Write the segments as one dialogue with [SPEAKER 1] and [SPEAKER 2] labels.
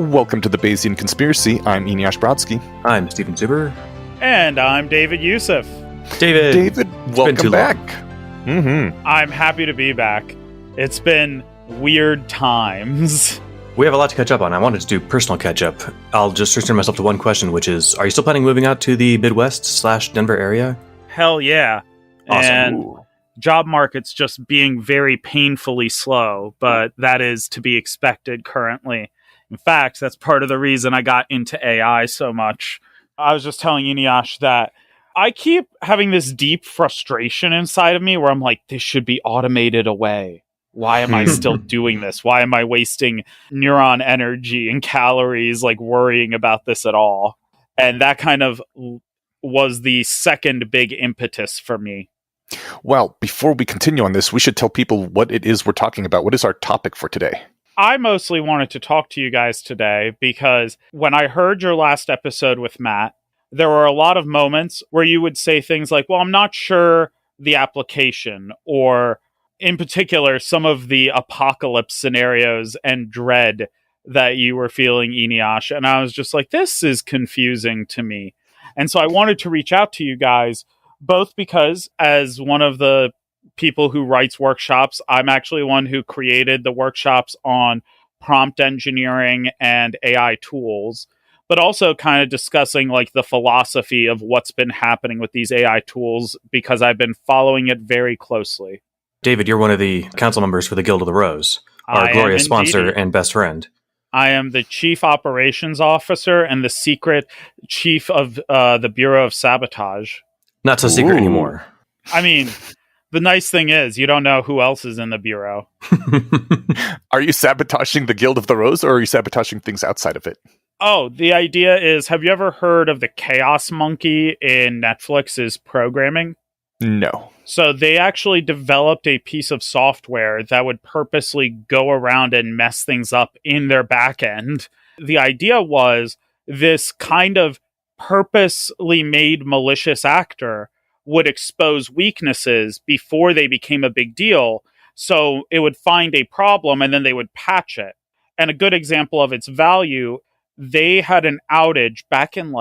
[SPEAKER 1] Welcome to the Bayesian Conspiracy. I'm Eneasz Brodsky.
[SPEAKER 2] I'm Stephen Zuber.
[SPEAKER 3] And I'm David Youssef.
[SPEAKER 2] David,
[SPEAKER 1] welcome back.
[SPEAKER 3] I'm happy to be back. It's been weird times.
[SPEAKER 2] We have a lot to catch up on. I wanted to do personal catch up. I'll just restrict myself to one question, which is, are you still planning moving out to the Midwest/Denver area?
[SPEAKER 3] Hell yeah.
[SPEAKER 2] Awesome.
[SPEAKER 3] And job market's just being very painfully slow, but that is to be expected currently. In fact, that's part of the reason I got into AI so much. I was just telling Eneasz that I keep having this deep frustration inside of me where I'm like, this should be automated away. Why am I still doing this? Why am I wasting neuron energy and calories like worrying about this at all? And that kind of was the second big impetus for me.
[SPEAKER 1] Well, before we continue on this, we should tell people what it is we're talking about. What is our topic for today?
[SPEAKER 3] I mostly wanted to talk to you guys today because when I heard your last episode with Matt, there were a lot of moments where you would say things like, well, I'm not sure the application, or in particular, some of the apocalypse scenarios and dread that you were feeling, Eneasz. And I was just like, this is confusing to me. And so I wanted to reach out to you guys, both because as one of the people who writes workshops, I'm actually one who created the workshops on prompt engineering and AI tools, but also kind of discussing like the philosophy of what's been happening with these AI tools because I've been following it very closely.
[SPEAKER 2] David, you're one of the council members for the Guild of the Rose, our glorious sponsor and best friend.
[SPEAKER 3] I am the chief operations officer and the secret chief of the Bureau of Sabotage.
[SPEAKER 2] Not so secret anymore.
[SPEAKER 3] I mean, the nice thing is you don't know who else is in the Bureau.
[SPEAKER 1] Are you sabotaging the Guild of the Rose, or are you sabotaging things outside of it?
[SPEAKER 3] Oh, the idea is, have you ever heard of the Chaos Monkey in Netflix's programming?
[SPEAKER 1] No.
[SPEAKER 3] So they actually developed a piece of software that would purposely go around and mess things up in their back end. The idea was this kind of purposely made malicious actor would expose weaknesses before they became a big deal. So it would find a problem and then they would patch it. And a good example of its value, they had an outage back in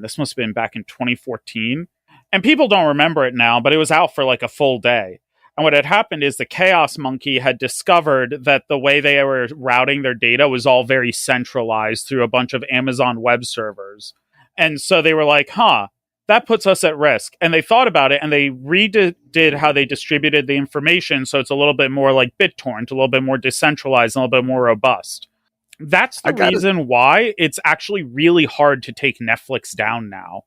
[SPEAKER 3] this must have been back in 2014. And people don't remember it now, but it was out for like a full day. And what had happened is the Chaos Monkey had discovered that the way they were routing their data was all very centralized through a bunch of Amazon web servers. And so they were like, that puts us at risk. And they thought about it and they redid how they distributed the information. So it's a little bit more like BitTorrent, a little bit more decentralized, and a little bit more robust. That's the reason why it's actually really hard to take Netflix down now.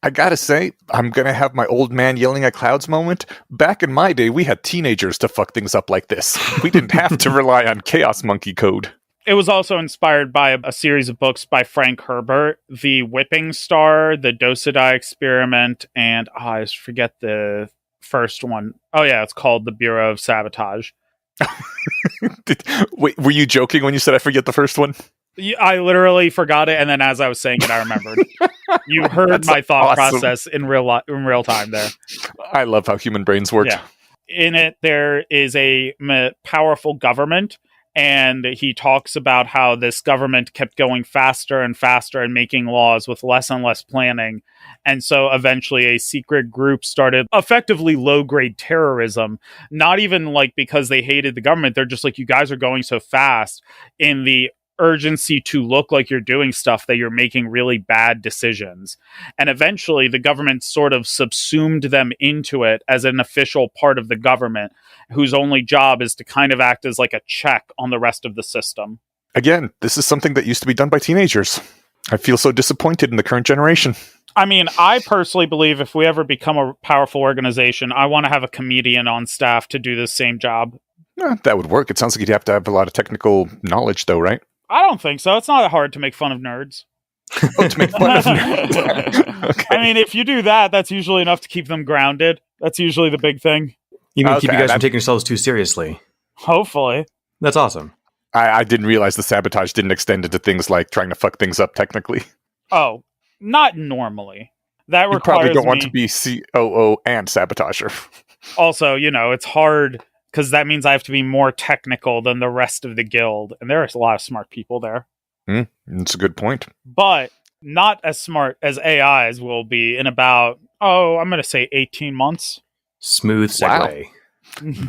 [SPEAKER 1] I gotta say, I'm gonna have my old man yelling at clouds moment. Back in my day, we had teenagers to fuck things up like this. We didn't have to rely on Chaos Monkey code.
[SPEAKER 3] It was also inspired by a series of books by Frank Herbert, The Whipping Star, The Dosadai Experiment, and I forget the first one. Oh yeah, it's called The Bureau of Sabotage.
[SPEAKER 1] Wait, were you joking when you said I forget the first one?
[SPEAKER 3] I literally forgot it, and then as I was saying it, I remembered. You heard my thought process in real time there.
[SPEAKER 1] I love how human brains work.
[SPEAKER 3] Yeah. In it, there is a powerful government, and he talks about how this government kept going faster and faster and making laws with less and less planning. And so eventually a secret group started effectively low-grade terrorism, not even like because they hated the government. They're just like, you guys are going so fast in the urgency to look like you're doing stuff that you're making really bad decisions. And eventually the government sort of subsumed them into it as an official part of the government whose only job is to kind of act as like a check on the rest of the system.
[SPEAKER 1] Again, this is something that used to be done by teenagers. I feel so disappointed in the current generation.
[SPEAKER 3] I mean, I personally believe if we ever become a powerful organization, I want to have a comedian on staff to do the same job.
[SPEAKER 1] That would work. It sounds like you'd have to have a lot of technical knowledge though, right?
[SPEAKER 3] I don't think so. It's not hard to make fun of nerds.
[SPEAKER 1] To make fun of nerds. Okay.
[SPEAKER 3] I mean, if you do that, that's usually enough to keep them grounded. That's usually the big thing.
[SPEAKER 2] You mean keep you guys from taking yourselves too seriously?
[SPEAKER 3] Hopefully.
[SPEAKER 2] That's awesome.
[SPEAKER 1] I didn't realize the sabotage didn't extend into things like trying to fuck things up technically.
[SPEAKER 3] Oh, not normally. That
[SPEAKER 1] you
[SPEAKER 3] requires
[SPEAKER 1] probably don't want to be COO and sabotager.
[SPEAKER 3] Also, it's hard because that means I have to be more technical than the rest of the guild. And there's a lot of smart people there.
[SPEAKER 1] That's a good point.
[SPEAKER 3] but not as smart as AIs will be in about, I'm going to say 18 months.
[SPEAKER 2] Smooth
[SPEAKER 1] Wow.
[SPEAKER 2] segue.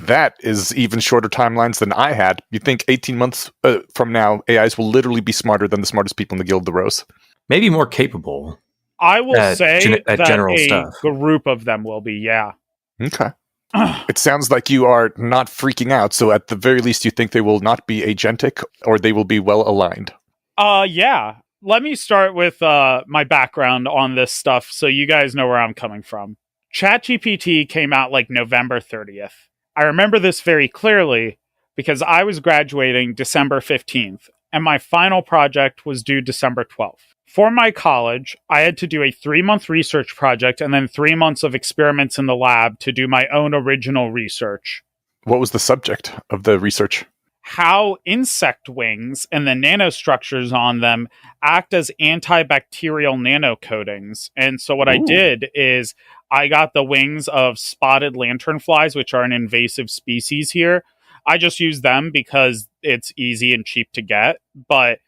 [SPEAKER 1] That is even shorter timelines than I had. You think 18 months from now, AIs will literally be smarter than the smartest people in the Guild of the Rose?
[SPEAKER 2] Maybe more capable.
[SPEAKER 3] I will say
[SPEAKER 2] at
[SPEAKER 3] that
[SPEAKER 2] general
[SPEAKER 3] a
[SPEAKER 2] stuff.
[SPEAKER 3] group of them will be, yeah.
[SPEAKER 1] Okay. It sounds like you are not freaking out, so at the very least you think they will not be agentic, or they will be well aligned.
[SPEAKER 3] Yeah. Let me start with my background on this stuff so you guys know where I'm coming from. ChatGPT came out like November 30th. I remember this very clearly because I was graduating December 15th, and my final project was due December 12th. For my college, I had to do a 3-month research project and then 3 months of experiments in the lab to do my own original research.
[SPEAKER 1] What was the subject of the research?
[SPEAKER 3] How insect wings and the nanostructures on them act as antibacterial nanocoatings. And so what I did is I got the wings of spotted lanternflies, which are an invasive species here. I just use them because it's easy and cheap to get. But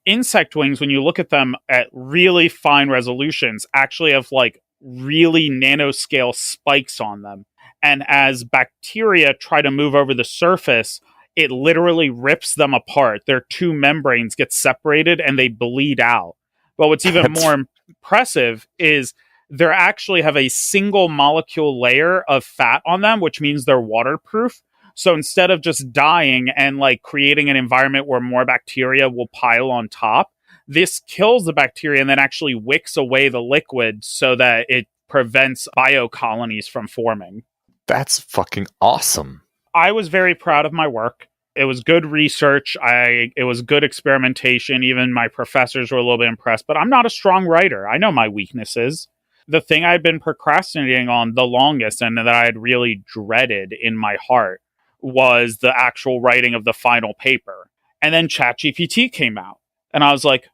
[SPEAKER 3] insect wings, when you look at them at really fine resolutions, actually have like really nanoscale spikes on them. And as bacteria try to move over the surface, it literally rips them apart. Their two membranes get separated and they bleed out. But what's even more impressive is they actually have a single molecule layer of fat on them, which means they're waterproof. So instead of just dying and like creating an environment where more bacteria will pile on top, this kills the bacteria and then actually wicks away the liquid so that it prevents biocolonies from forming.
[SPEAKER 1] That's fucking awesome.
[SPEAKER 3] I was very proud of my work. It was good research. It was good experimentation. Even my professors were a little bit impressed, but I'm not a strong writer. I know my weaknesses. The thing I'd been procrastinating on the longest and that I had really dreaded in my heart was the actual writing of the final paper. And then ChatGPT came out and I was like,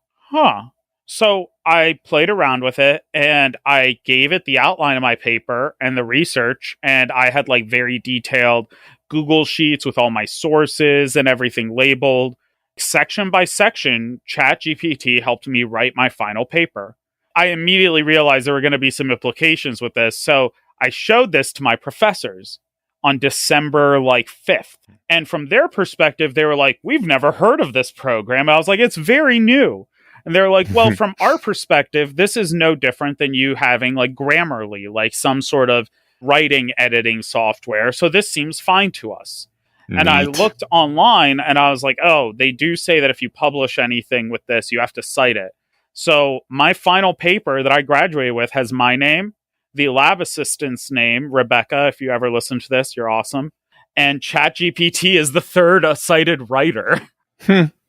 [SPEAKER 3] So I played around with it and I gave it the outline of my paper and the research. And I had like very detailed Google Sheets with all my sources and everything labeled. Section by section, ChatGPT helped me write my final paper. I immediately realized there were going to be some implications with this. So I showed this to my professors on December 5th. And from their perspective, they were like, we've never heard of this program. And I was like, it's very new. And they're like, well, from our perspective, this is no different than you having like Grammarly, like some sort of writing editing software. So this seems fine to us. Neat. And I looked online and I was like, they do say that if you publish anything with this, you have to cite it. So my final paper that I graduated with has my name, the lab assistant's name, Rebecca. If you ever listen to this, you're awesome. And ChatGPT is the third cited writer.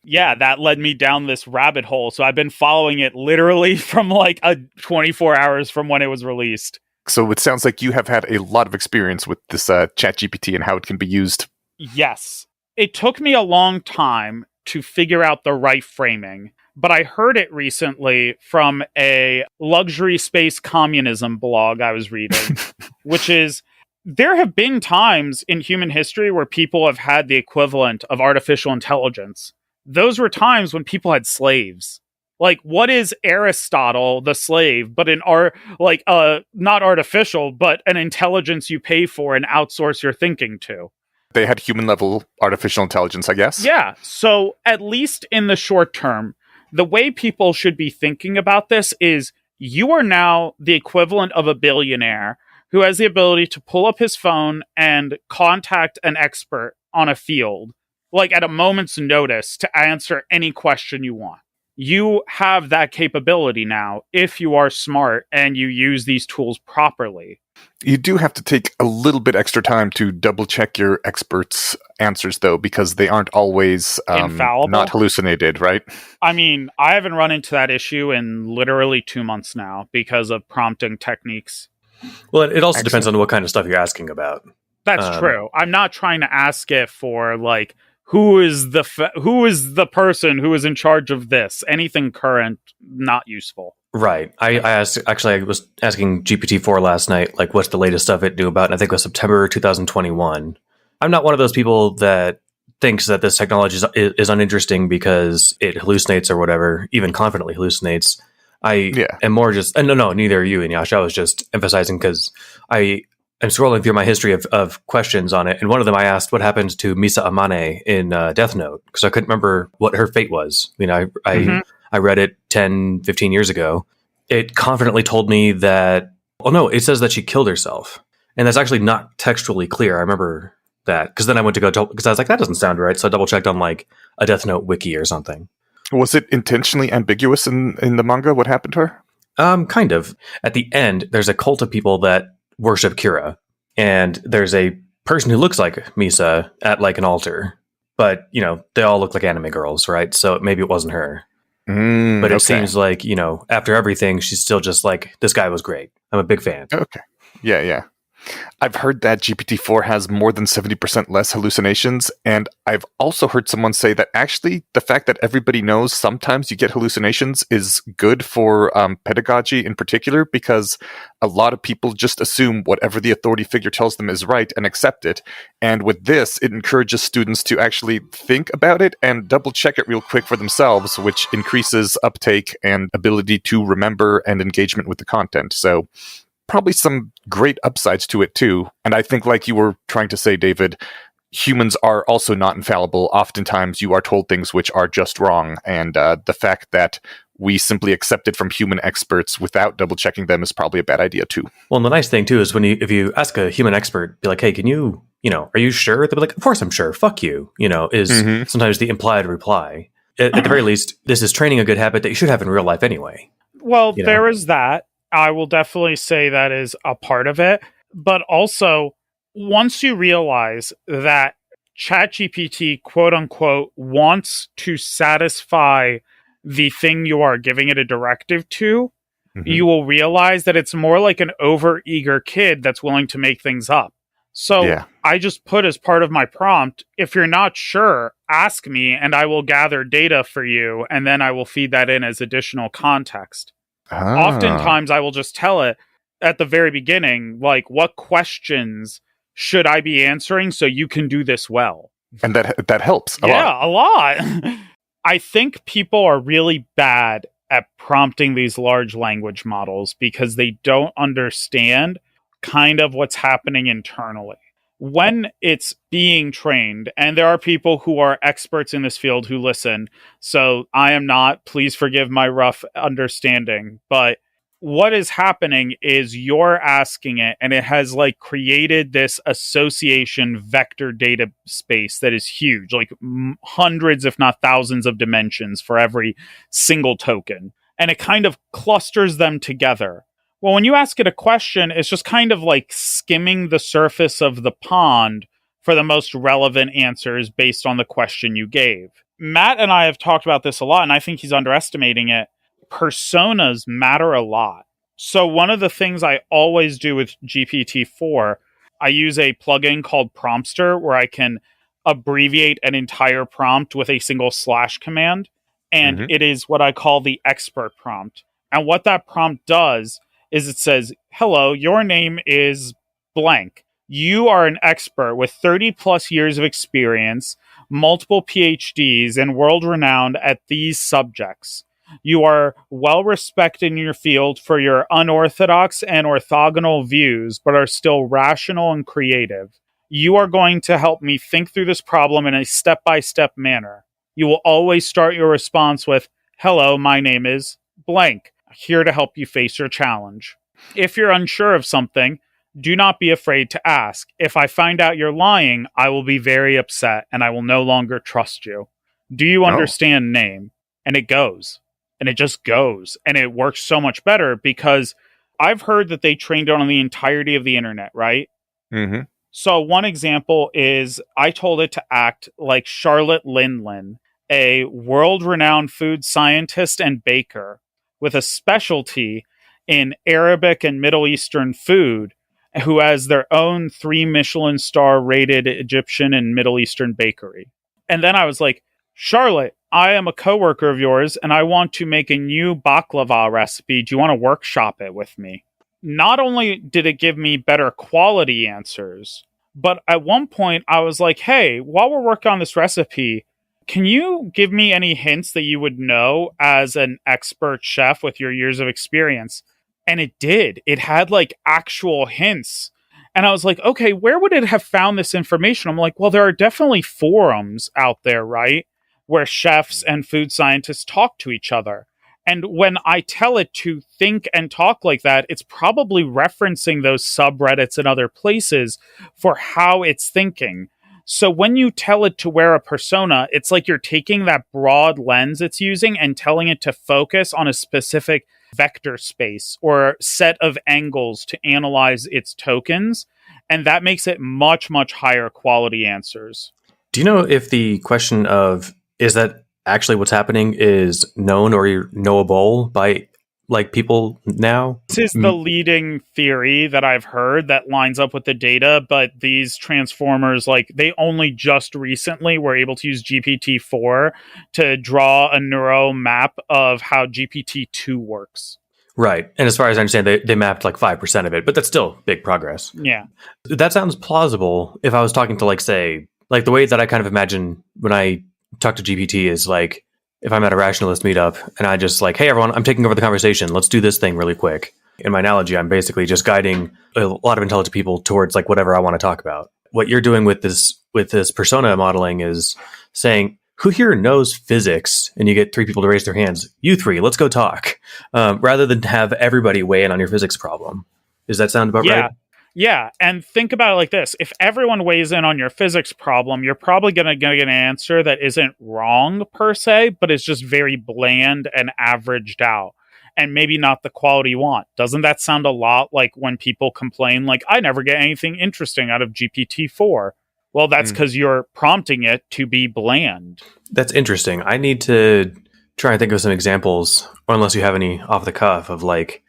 [SPEAKER 3] Yeah, that led me down this rabbit hole. So I've been following it literally from like 24 hours from when it was released.
[SPEAKER 1] So it sounds like you have had a lot of experience with this ChatGPT and how it can be used.
[SPEAKER 3] Yes. It took me a long time to figure out the right framing, but I heard it recently from a luxury space communism blog I was reading, which is there have been times in human history where people have had the equivalent of artificial intelligence. Those were times when people had slaves. Like, what is Aristotle, the slave, but not artificial, but an intelligence you pay for and outsource your thinking to?
[SPEAKER 1] They had human-level artificial intelligence, I guess.
[SPEAKER 3] Yeah, so at least in the short term, the way people should be thinking about this is you are now the equivalent of a billionaire who has the ability to pull up his phone and contact an expert on a field, like at a moment's notice, to answer any question you want. You have that capability now if you are smart and you use these tools properly.
[SPEAKER 1] You do have to take a little bit extra time to double check your experts' answers, though, because they aren't always
[SPEAKER 3] infallible,
[SPEAKER 1] not hallucinated, right?
[SPEAKER 3] I mean, I haven't run into that issue in literally 2 months now because of prompting techniques.
[SPEAKER 2] Well, it also depends on what kind of stuff you're asking about.
[SPEAKER 3] That's true. I'm not trying to ask it for like, who is the person who is in charge of this? Anything current, not useful.
[SPEAKER 2] Right. I was asking GPT-4 last night, like, what's the latest stuff it knew about? And I think it was September 2021. I'm not one of those people that thinks that this technology is uninteresting because it hallucinates or whatever, even confidently hallucinates. I
[SPEAKER 1] Yeah.
[SPEAKER 2] am more just, and no, neither are you, Inyash. I was just emphasizing because I am scrolling through my history of questions on it. And one of them I asked what happened to Misa Amane in Death Note, because I couldn't remember what her fate was. You know, I read it 10, 15 years ago. It confidently told me that, well, no, it says that she killed herself. And that's actually not textually clear. I remember that because then I went to go because I was like, that doesn't sound right. So I double checked on like a Death Note wiki or something.
[SPEAKER 1] Was it intentionally ambiguous in the manga? What happened to her?
[SPEAKER 2] Kind of. At the end, there's a cult of people that worship Kira, and there's a person who looks like Misa at like an altar, but you know they all look like anime girls, right? So maybe it wasn't her. But it seems like, you know, after everything, she's still just like, this guy was great. I'm a big fan.
[SPEAKER 1] Okay. Yeah. I've heard that GPT-4 has more than 70% less hallucinations, and I've also heard someone say that actually the fact that everybody knows sometimes you get hallucinations is good for pedagogy in particular, because a lot of people just assume whatever the authority figure tells them is right and accept it. And with this, it encourages students to actually think about it and double check it real quick for themselves, which increases uptake and ability to remember and engagement with the content. So probably some great upsides to it too. And I think, like you were trying to say, David, humans are also not infallible. Oftentimes you are told things which are just wrong. And the fact that we simply accept it from human experts without double checking them is probably a bad idea too.
[SPEAKER 2] Well, and the nice thing too is if you ask a human expert, be like, hey, can you know, are you sure? They'll be like, of course I'm sure. Fuck you. You know, is sometimes the implied reply. At the very least, this is training a good habit that you should have in real life anyway.
[SPEAKER 3] Well, there is that. I will definitely say that is a part of it. But also, once you realize that ChatGPT, quote unquote, wants to satisfy the thing you are giving it a directive to, you will realize that it's more like an overeager kid that's willing to make things up. So I just put as part of my prompt, if you're not sure, ask me and I will gather data for you, and then I will feed that in as additional context. Oftentimes I will just tell it at the very beginning, like, what questions should I be answering so you can do this well?
[SPEAKER 1] And that helps a lot.
[SPEAKER 3] Yeah, a lot. I think people are really bad at prompting these large language models because they don't understand kind of what's happening internally. When it's being trained, and there are people who are experts in this field who listen, so I am not, please forgive my rough understanding, but what is happening is you're asking it, and it has like created this association vector data space that is huge, like hundreds, if not thousands of dimensions for every single token. And it kind of clusters them together. Well, when you ask it a question, it's just kind of like skimming the surface of the pond for the most relevant answers based on the question you gave. Matt and I have talked about this a lot, and I think he's underestimating it. Personas matter a lot. So one of the things I always do with GPT-4, I use a plugin called Promptster where I can abbreviate an entire prompt with a single slash command. And it is what I call the expert prompt. And what that prompt does is it says, hello, your name is blank. You are an expert with 30 plus years of experience, multiple PhDs, and world renowned at these subjects. You are well respected in your field for your unorthodox and orthogonal views, but are still rational and creative. You are going to help me think through this problem in a step-by-step manner. You will always start your response with, hello, my name is blank. Here to help you face your challenge. If you're unsure of something, do not be afraid to ask. If I find out you're lying, I will be very upset and I will no longer trust you. Do you understand name? And it goes. And it just goes. And it works so much better because I've heard that they trained it on the entirety of the internet, right? So one example is I told it to act like Charlotte Linlin, a world-renowned food scientist and baker with a specialty in Arabic and Middle Eastern food, who has their own 3 Michelin star rated Egyptian and Middle Eastern bakery. And then I was like, Charlotte, I am a coworker of yours and I want to make a new baklava recipe. Do you want to workshop it with me? Not only did it give me better quality answers, But at one point, I was like, hey, while we're working on this recipe, can you give me any hints that you would know as an expert chef with your years of experience? And it did. It had like actual hints. And I was like, okay, where would it have found this information? I'm like, well, there are definitely forums out there, right? Where chefs and food scientists talk to each other. And when I tell it to think and talk like that, it's probably referencing those subreddits and other places for how it's thinking. So when you tell it to wear a persona, it's like you're taking that broad lens it's using and telling it to focus on a specific vector space or set of angles to analyze its tokens. And that makes it much, much higher quality answers.
[SPEAKER 2] Do you know if the question of is that actually what's happening is known or knowable by like people now?
[SPEAKER 3] This is the leading theory that I've heard that lines up with the data, but these transformers, like they only just recently were able to use GPT-4 to draw a neural map of how GPT-2 works.
[SPEAKER 2] Right. And as far as I understand, they mapped like 5% of it, but that's still big progress.
[SPEAKER 3] Yeah.
[SPEAKER 2] That sounds plausible if I was talking to like, say, like the way that I kind of imagine when I talk to GPT is like, if I'm at a rationalist meetup and I just like, hey, everyone, I'm taking over the conversation. Let's do this thing really quick. In my analogy, I'm basically just guiding a lot of intelligent people towards like whatever I want to talk about. What you're doing with this persona modeling is saying, who here knows physics? And you get 3 people to raise their hands. You 3, let's go talk. Rather than have everybody weigh in on your physics problem. Does that sound about right?
[SPEAKER 3] Yeah, and think about it like this. If everyone weighs in on your physics problem, you're probably going to get an answer that isn't wrong per se, but is just very bland and averaged out, and maybe not the quality you want. Doesn't that sound a lot like when people complain, like, I never get anything interesting out of GPT-4? Well, that's because you're prompting it to be bland.
[SPEAKER 2] That's interesting. I need to try and think of some examples, or unless you have any off the cuff of like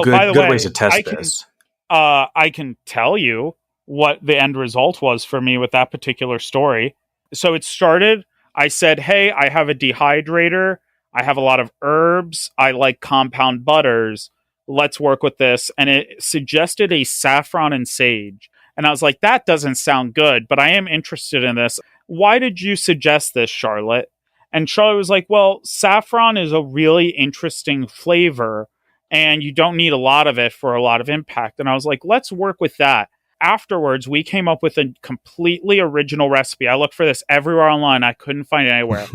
[SPEAKER 2] good ways to test this.
[SPEAKER 3] I can tell you what the end result was for me with that particular story. So it started, I said, hey, I have a dehydrator. I have a lot of herbs. I like compound butters. Let's work with this. And it suggested a saffron and sage. And I was like, that doesn't sound good, but I am interested in this. Why did you suggest this, Charlotte? And Charlotte was like, well, saffron is a really interesting flavor, and you don't need a lot of it for a lot of impact. And I was like, let's work with that. Afterwards, we came up with a completely original recipe. I looked for this everywhere online. I couldn't find it anywhere.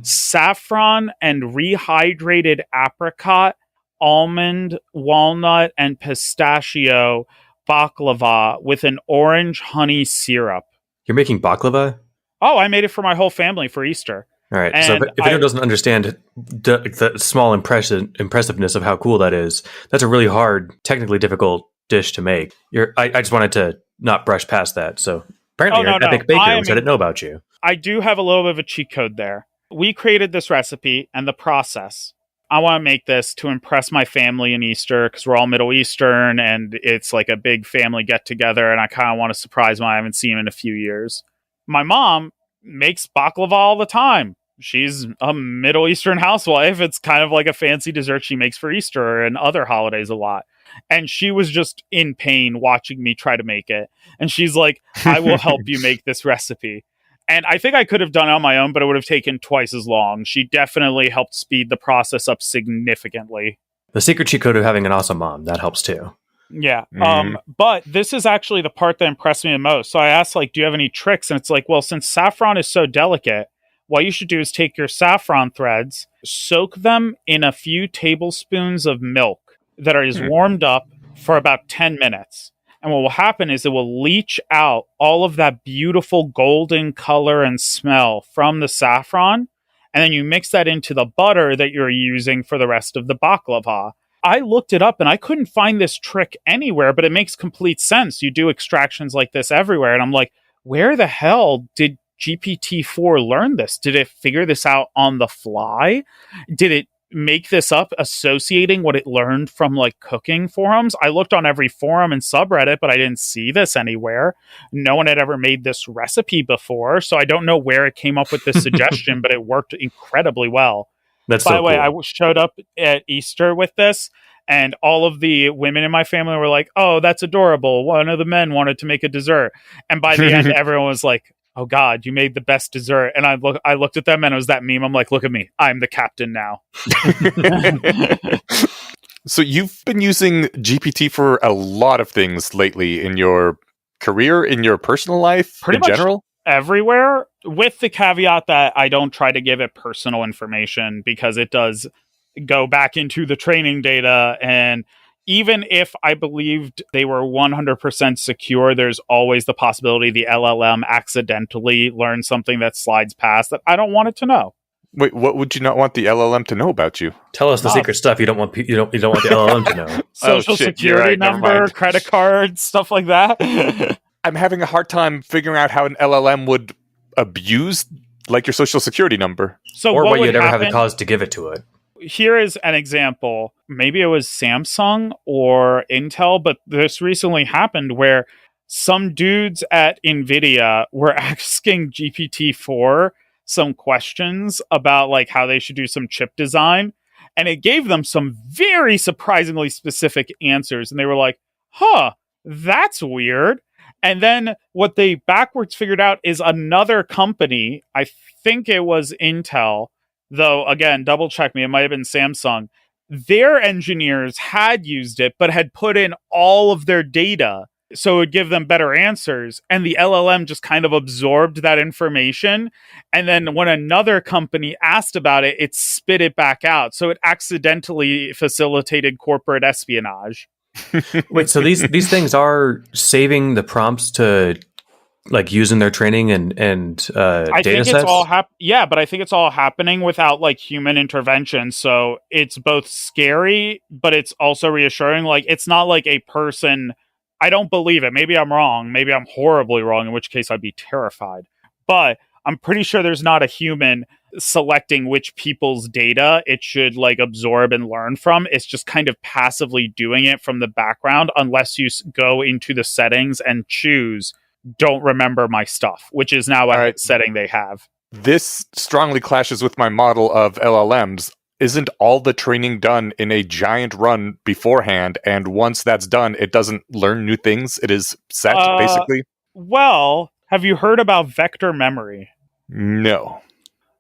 [SPEAKER 3] Saffron and rehydrated apricot, almond, walnut, and pistachio baklava with an orange honey syrup.
[SPEAKER 2] You're making baklava?
[SPEAKER 3] Oh, I made it for my whole family for Easter.
[SPEAKER 2] All right. And so if anyone doesn't understand the small impressiveness of how cool that is, that's a really hard, technically difficult dish to make. I just wanted to not brush past that. So apparently you're an epic baker, which I didn't know about you.
[SPEAKER 3] I do have a little bit of a cheat code there. We created this recipe and the process. I want to make this to impress my family in Easter because we're all Middle Eastern and it's like a big family get together, and I kind of want to surprise them. I haven't seen them in a few years. My mom makes baklava all the time. She's a Middle Eastern housewife. It's kind of like a fancy dessert she makes for Easter and other holidays a lot. And she was just in pain watching me try to make it. And she's like, I will help you make this recipe. And I think I could have done it on my own, but it would have taken twice as long. She definitely helped speed the process up significantly.
[SPEAKER 2] The secret cheat code of having an awesome mom, that helps too.
[SPEAKER 3] Yeah. But this is actually the part that impressed me the most. So I asked, like, do you have any tricks? And it's like, well, since saffron is so delicate, what you should do is take your saffron threads, soak them in a few tablespoons of milk that is warmed up for about 10 minutes. And what will happen is it will leach out all of that beautiful golden color and smell from the saffron. And then you mix that into the butter that you're using for the rest of the baklava. I looked it up and I couldn't find this trick anywhere, but it makes complete sense. You do extractions like this everywhere. And I'm like, where the hell did GPT-4 learn this? Did it figure this out on the fly? Did it make this up associating what it learned from like cooking forums? I looked on every forum and subreddit, but I didn't see this anywhere. No one had ever made this recipe before, so I don't know where it came up with this suggestion, but it worked incredibly well.
[SPEAKER 2] That's
[SPEAKER 3] By
[SPEAKER 2] so
[SPEAKER 3] the way,
[SPEAKER 2] cool.
[SPEAKER 3] I showed up at Easter with this, And all of the women in my family were like, oh, that's adorable. One of the men wanted to make a dessert. And by the end, everyone was like, oh God, you made the best dessert. And I looked at them and it was that meme. I'm like, look at me. I'm the captain now.
[SPEAKER 1] So you've been using GPT for a lot of things lately in your career, in your personal life,
[SPEAKER 3] Pretty
[SPEAKER 1] in
[SPEAKER 3] much
[SPEAKER 1] general?
[SPEAKER 3] Everywhere, with the caveat that I don't try to give it personal information because it does go back into the training data. And even if I believed they were 100% secure, there's always the possibility the LLM accidentally learned something that slides past that I don't want it to know.
[SPEAKER 1] Wait, what would you not want the LLM to know about you?
[SPEAKER 2] Tell us the secret stuff you don't want you don't want the LLM to know.
[SPEAKER 3] Social security number, credit cards, stuff like that.
[SPEAKER 1] I'm having a hard time figuring out how an LLM would abuse like your social security number.
[SPEAKER 3] So
[SPEAKER 2] or what
[SPEAKER 3] would
[SPEAKER 2] you'd ever have
[SPEAKER 3] happen-
[SPEAKER 2] the cause to give it to it.
[SPEAKER 3] Here is an example. Maybe it was Samsung or Intel, but this recently happened where some dudes at NVIDIA were asking GPT-4 some questions about like how they should do some chip design. And it gave them some very surprisingly specific answers. And they were like, huh, that's weird. And then what they backwards figured out is another company, I think it was Intel, though, again, double check me, it might have been Samsung. Their engineers had used it, but had put in all of their data so it would give them better answers. And the LLM just kind of absorbed that information. And then when another company asked about it, it spit it back out. So it accidentally facilitated corporate espionage.
[SPEAKER 2] Wait, so these things are saving the prompts to like use in their training and
[SPEAKER 3] I
[SPEAKER 2] data
[SPEAKER 3] think
[SPEAKER 2] sets?
[SPEAKER 3] it's all but I think it's all happening without like human intervention. So it's both scary, but it's also reassuring. Like it's not like a person. I don't believe it. Maybe I'm wrong. Maybe I'm horribly wrong, in which case I'd be terrified. But I'm pretty sure there's not a human selecting which people's data it should like absorb and learn from. It's just kind of passively doing it from the background unless you go into the settings and choose don't remember my stuff, which is now a setting they have.
[SPEAKER 1] This strongly clashes with my model of LLMs. Isn't all the training done in a giant run beforehand, and once that's done, it doesn't learn new things? It is set, basically?
[SPEAKER 3] Well, have you heard about vector memory?
[SPEAKER 1] No.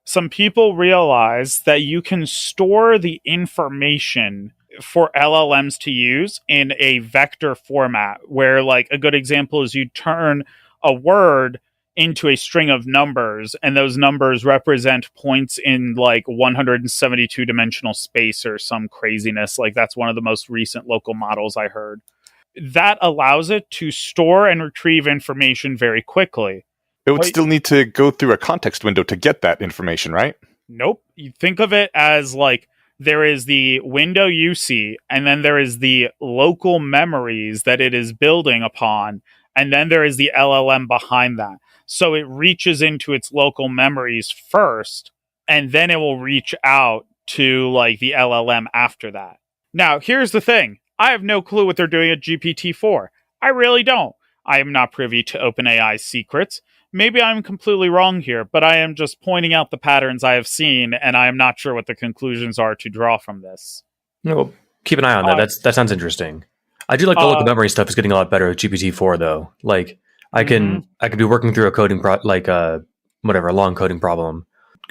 [SPEAKER 3] Some people realize that you can store the information for LLMs to use in a vector format, where like a good example is you turn a word into a string of numbers, and those numbers represent points in like 172 dimensional space or some craziness. Like that's one of the most recent local models I heard. That allows it to store and retrieve information very quickly.
[SPEAKER 1] It would still need to go through a context window to get that information, right?
[SPEAKER 3] Nope. You think of it as like there is the window you see, and then there is the local memories that it is building upon, and then there is the LLM behind that. So it reaches into its local memories first, and then it will reach out to like the LLM after that. Now, here's the thing. I have no clue what they're doing at GPT-4. I really don't. I am not privy to OpenAI's secrets. Maybe I'm completely wrong here, but I am just pointing out the patterns I have seen, and I am not sure what the conclusions are to draw from this.
[SPEAKER 2] No, keep an eye on that. That sounds interesting. I do like the local memory stuff is getting a lot better with GPT-4 though. Like I can be working through a coding a long coding problem.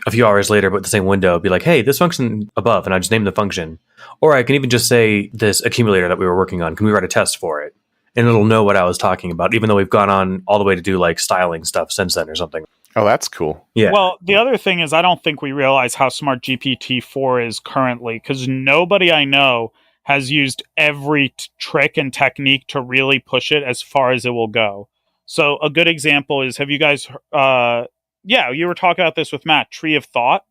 [SPEAKER 2] A few hours later, but the same window, be like, hey, this function above, and I just name the function. Or I can even just say this accumulator that we were working on, can we write a test for it? And it'll know what I was talking about, even though we've gone on all the way to do like styling stuff since then or something.
[SPEAKER 1] Oh, that's cool.
[SPEAKER 2] Yeah.
[SPEAKER 3] Well, the other thing is I don't think we realize how smart GPT-4 is currently, because nobody I know has used every trick and technique to really push it as far as it will go. So a good example is, have you guys, you were talking about this with Matt, Tree of Thought,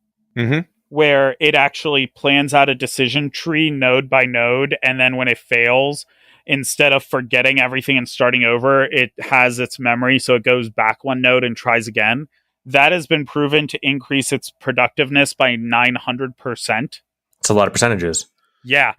[SPEAKER 3] where it actually plans out a decision tree node by node, and then when it fails, instead of forgetting everything and starting over, it has its memory, so it goes back one node and tries again. That has been proven to increase its productiveness by 900%.
[SPEAKER 2] It's a lot of percentages.
[SPEAKER 3] Yeah.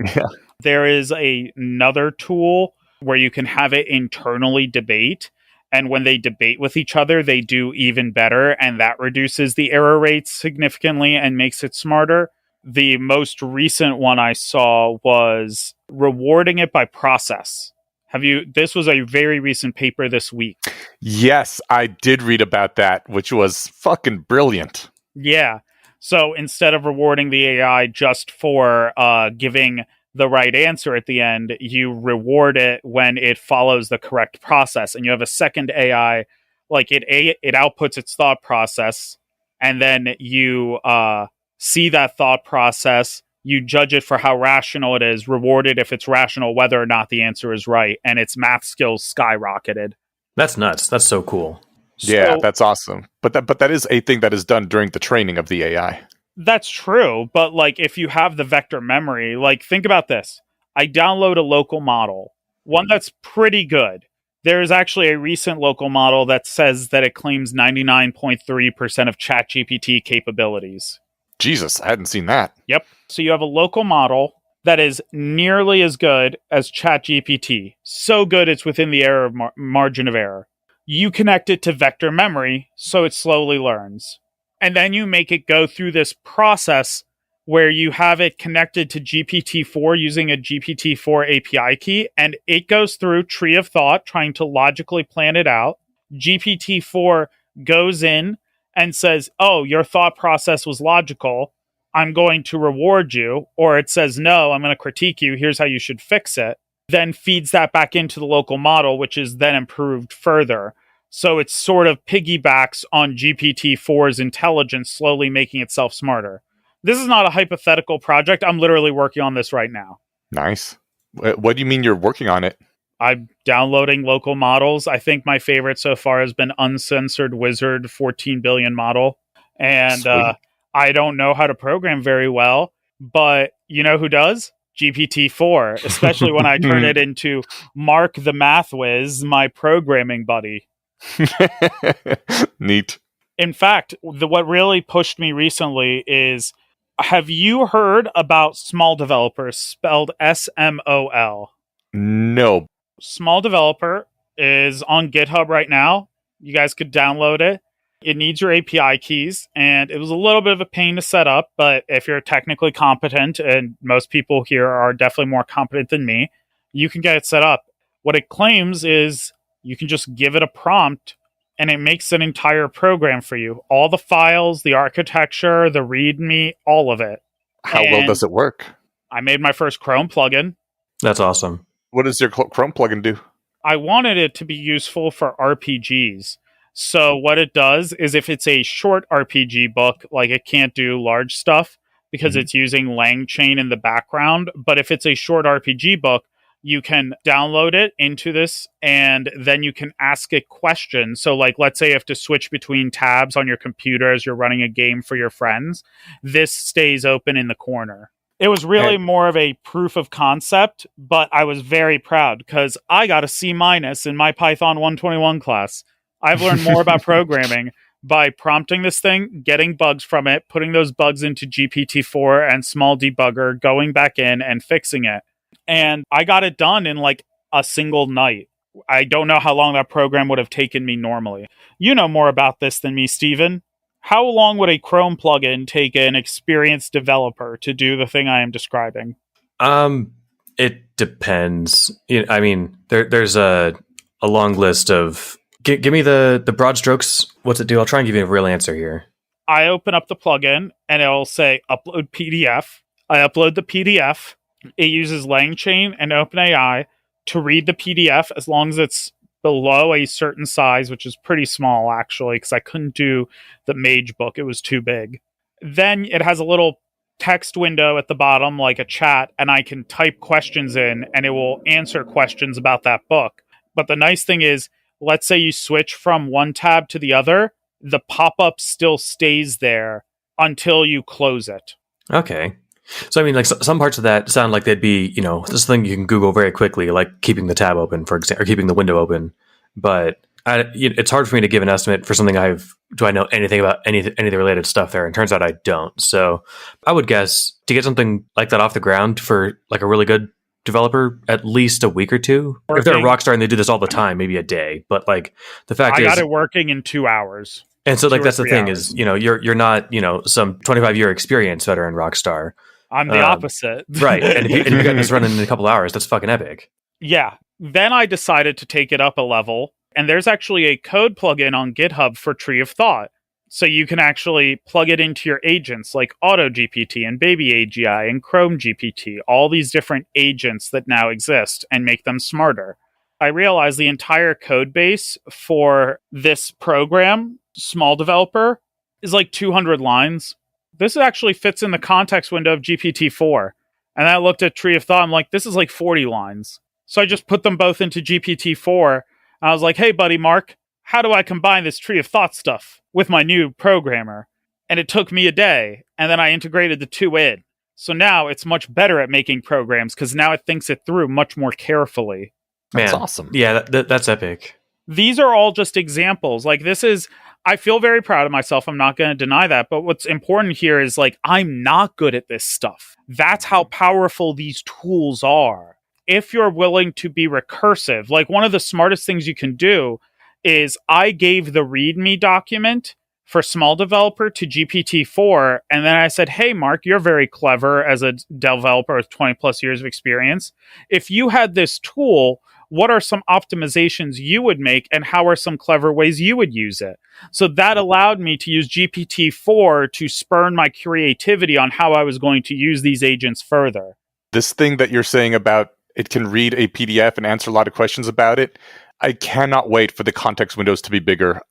[SPEAKER 3] There is another tool where you can have it internally debate, and when they debate with each other, they do even better, and that reduces the error rates significantly and makes it smarter. The most recent one I saw was rewarding it by process. This was a very recent paper this week.
[SPEAKER 1] Yes, I did read about that, which was fucking brilliant.
[SPEAKER 3] Yeah. So instead of rewarding the AI just for giving the right answer at the end, you reward it when it follows the correct process. And you have a second AI, like it outputs its thought process, and then you see that thought process, you judge it for how rational it is, reward it if it's rational, whether or not the answer is right, and its math skills skyrocketed.
[SPEAKER 2] That's nuts. That's so cool.
[SPEAKER 1] Yeah,
[SPEAKER 3] So,
[SPEAKER 1] that's awesome. But that is a thing that is done during the training of the AI.
[SPEAKER 3] that's true, but like if you have the vector memory, like think about this. I download a local model, one that's pretty good. There's actually a recent local model that says that it claims 99.3% of ChatGPT capabilities.
[SPEAKER 1] Jesus, I hadn't seen that.
[SPEAKER 3] Yep. So you have a local model that is nearly as good as ChatGPT. So good it's within the error margin of error. You connect it to vector memory, so it slowly learns. And then you make it go through this process where you have it connected to GPT-4 using a GPT-4 API key, and it goes through tree of thought, trying to logically plan it out. GPT-4 goes in and says, oh, your thought process was logical. I'm going to reward you. Or it says, no, I'm going to critique you. Here's how you should fix it. Then feeds that back into the local model, which is then improved further. So it sort of piggybacks on GPT-4's intelligence, slowly making itself smarter. This is not a hypothetical project. I'm literally working on this right now.
[SPEAKER 1] Nice. What do you mean you're working on it?
[SPEAKER 3] I'm downloading local models. I think my favorite so far has been Uncensored Wizard 14 billion model. And I don't know how to program very well, but you know who does? GPT-4, especially when I turn it into Mark the Math Whiz, my programming buddy.
[SPEAKER 1] Neat.
[SPEAKER 3] In fact, what really pushed me recently is, have you heard about Small Developer, spelled SMOL?
[SPEAKER 1] No.
[SPEAKER 3] Small Developer is on GitHub right now. You guys could download it. It needs your API keys, and it was a little bit of a pain to set up, but if you're technically competent, and most people here are definitely more competent than me, you can get it set up. What it claims is you can just give it a prompt, and it makes an entire program for you. All the files, the architecture, the README, all of it.
[SPEAKER 1] How well does it work?
[SPEAKER 3] I made my first Chrome plugin.
[SPEAKER 2] That's awesome.
[SPEAKER 1] What does your Chrome plugin do?
[SPEAKER 3] I wanted it to be useful for RPGs. So what it does is if it's a short RPG book, like it can't do large stuff because it's using LangChain in the background. But if it's a short RPG book, you can download it into this and then you can ask it questions. So like, let's say you have to switch between tabs on your computer as you're running a game for your friends. This stays open in the corner. It was really more of a proof of concept, but I was very proud because I got a C- in my Python 121 class. I've learned more about programming by prompting this thing, getting bugs from it, putting those bugs into GPT-4 and Small Debugger, going back in and fixing it. And I got it done in like a single night. I don't know how long that program would have taken me normally. You know more about this than me, Steven. How long would a Chrome plugin take an experienced developer to do the thing I am describing?
[SPEAKER 2] It depends. I mean, there's a long list of... Give me the broad strokes. What's it do? I'll try and give you a real answer here.
[SPEAKER 3] I open up the plugin and it'll say upload PDF. I upload the PDF. It uses LangChain and OpenAI to read the PDF as long as it's below a certain size, which is pretty small actually, because I couldn't do the Mage book. It was too big. Then it has a little text window at the bottom, like a chat, and I can type questions in and it will answer questions about that book. But the nice thing is, let's say you switch from one tab to the other, the pop-up still stays there until you close it.
[SPEAKER 2] Okay. So, I mean, like some parts of that sound like they'd be, this thing you can Google very quickly, like keeping the tab open, for example, or keeping the window open. But it's hard for me to give an estimate for something do I know anything about any of the related stuff there? And it turns out I don't. So I would guess to get something like that off the ground for like a really good developer, at least a week or two. Or if they're a rock star and they do this all the time, maybe a day. But like the fact is,
[SPEAKER 3] I got it working in 2 hours.
[SPEAKER 2] And so like that's the thing is, you're not, some 25-year experience veteran rock star.
[SPEAKER 3] I'm the opposite.
[SPEAKER 2] Right. And if you get this running in a couple hours, that's fucking epic.
[SPEAKER 3] Yeah. Then I decided to take it up a level. And there's actually a code plugin on GitHub for Tree of Thought. So you can actually plug it into your agents like AutoGPT and Baby AGI and Chrome GPT, all these different agents that now exist, and make them smarter. I realized the entire code base for this program, small developer, is like 200 lines. This actually fits in the context window of GPT-4. And I looked at Tree of Thought, I'm like, this is like 40 lines. So I just put them both into GPT-4. I was like, hey, buddy, Mark, how do I combine this Tree of Thought stuff with my new programmer? And it took me a day. And then I integrated the two in. So now it's much better at making programs because now it thinks it through much more carefully.
[SPEAKER 1] That's
[SPEAKER 2] Man,
[SPEAKER 1] awesome.
[SPEAKER 2] Yeah, that's epic.
[SPEAKER 3] These are all just examples. Like, this is, I feel very proud of myself. I'm not going to deny that. But what's important here is, like, I'm not good at this stuff. That's how powerful these tools are. If you're willing to be recursive, like, one of the smartest things you can do is I gave the README document for small developer to GPT-4. And then I said, hey, Mark, you're very clever as a developer with 20 plus years of experience. If you had this tool, what are some optimizations you would make and how are some clever ways you would use it? So that allowed me to use GPT-4 to spurn my creativity on how I was going to use these agents further.
[SPEAKER 1] This thing that you're saying about it can read a PDF and answer a lot of questions about it, I cannot wait for the context windows to be bigger.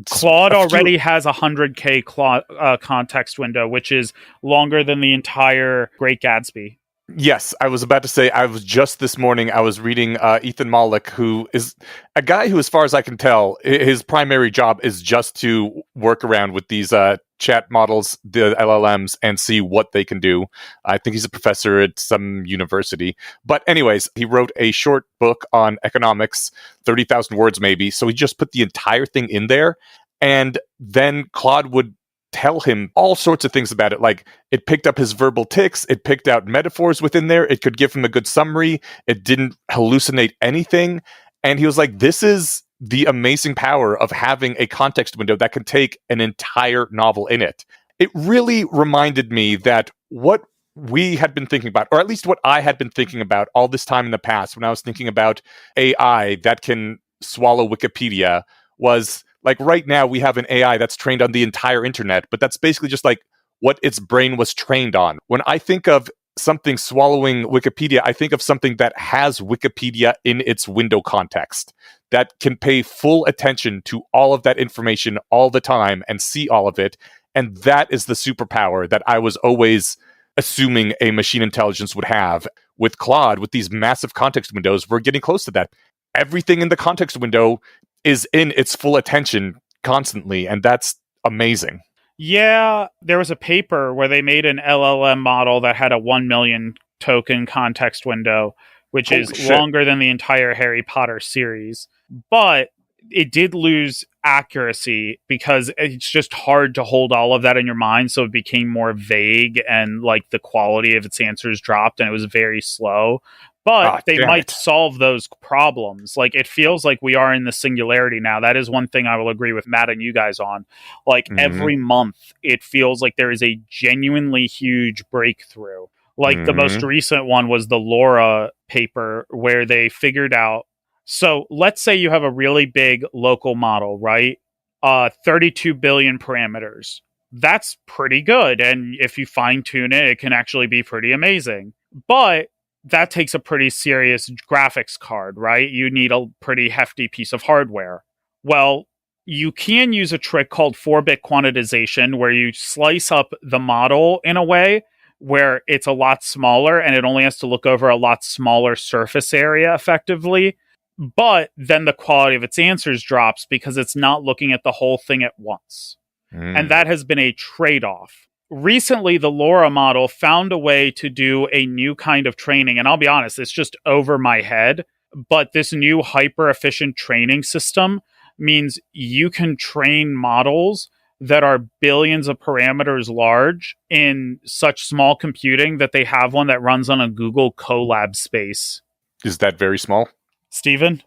[SPEAKER 3] Claude already has a 100K context window, which is longer than the entire Great Gatsby.
[SPEAKER 1] Yes, I was about to say, I was just this morning, I was reading Ethan Malik, who is a guy who, as far as I can tell, his primary job is just to work around with these chat models, the LLMs, and see what they can do. I think he's a professor at some university. But anyways, he wrote a short book on economics, 30,000 words maybe, so he just put the entire thing in there, and then Claude would tell him all sorts of things about it. Like, it picked up his verbal tics, it picked out metaphors within there, it could give him a good summary, it didn't hallucinate anything. And he was like, this is the amazing power of having a context window that can take an entire novel in it. It really reminded me that what we had been thinking about, or at least what I had been thinking about all this time in the past when I was thinking about AI that can swallow Wikipedia, was like, right now we have an AI that's trained on the entire internet, but that's basically just like what its brain was trained on. When I think of something swallowing Wikipedia, I think of something that has Wikipedia in its window context, that can pay full attention to all of that information all the time and see all of it. And that is the superpower that I was always assuming a machine intelligence would have. With Claude, with these massive context windows, we're getting close to that. Everything in the context window is in its full attention constantly, and that's amazing.
[SPEAKER 3] Yeah, there was a paper where they made an LLM model that had a 1 million token context window, which is longer than the entire Harry Potter series. But it did lose accuracy because it's just hard to hold all of that in your mind, so it became more vague, and like the quality of its answers dropped, and it was very slow. But they might solve those problems. Like, it feels like we are in the singularity now. That is one thing I will agree with Matt and you guys on. Like, every month, it feels like there is a genuinely huge breakthrough. Like, the most recent one was the LoRa paper, where they figured out. So let's say you have a really big local model, right? 32 billion parameters. That's pretty good. And if you fine tune it, it can actually be pretty amazing. But that takes a pretty serious graphics card, right? You need a pretty hefty piece of hardware. Well, you can use a trick called 4-bit quantization, where you slice up the model in a way where it's a lot smaller and it only has to look over a lot smaller surface area effectively. But then the quality of its answers drops because it's not looking at the whole thing at once. And that has been a trade-off. Recently, the LoRa model found a way to do a new kind of training. And I'll be honest, it's just over my head. But this new hyper-efficient training system means you can train models that are billions of parameters large in such small computing that they have one that runs on a Google Colab space.
[SPEAKER 1] Is that very small?
[SPEAKER 3] Steven?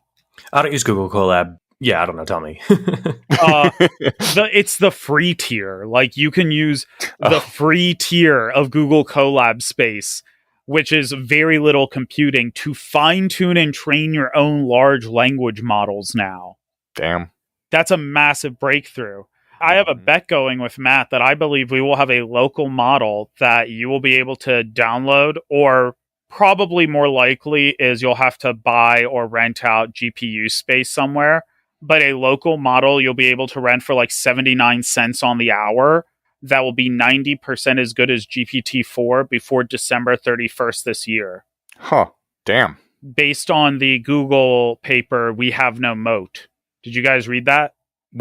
[SPEAKER 2] I don't use Google Colab. Yeah, I don't know. Tell me.
[SPEAKER 3] It's the free tier. Like, you can use the
[SPEAKER 1] Oh,
[SPEAKER 3] free tier of Google Colab space, which is very little computing, to fine tune and train your own large language models now.
[SPEAKER 1] damn.
[SPEAKER 3] That's a massive breakthrough. I have a bet going with Matt that I believe we will have a local model that you will be able to download, or probably more likely is you'll have to buy or rent out GPU space somewhere. But a local model you'll be able to rent for like 79 cents on the hour that will be 90% as good as GPT-4 before December 31st this year.
[SPEAKER 1] Huh. Damn.
[SPEAKER 3] Based on the Google paper, We Have No Moat. Did you guys read that?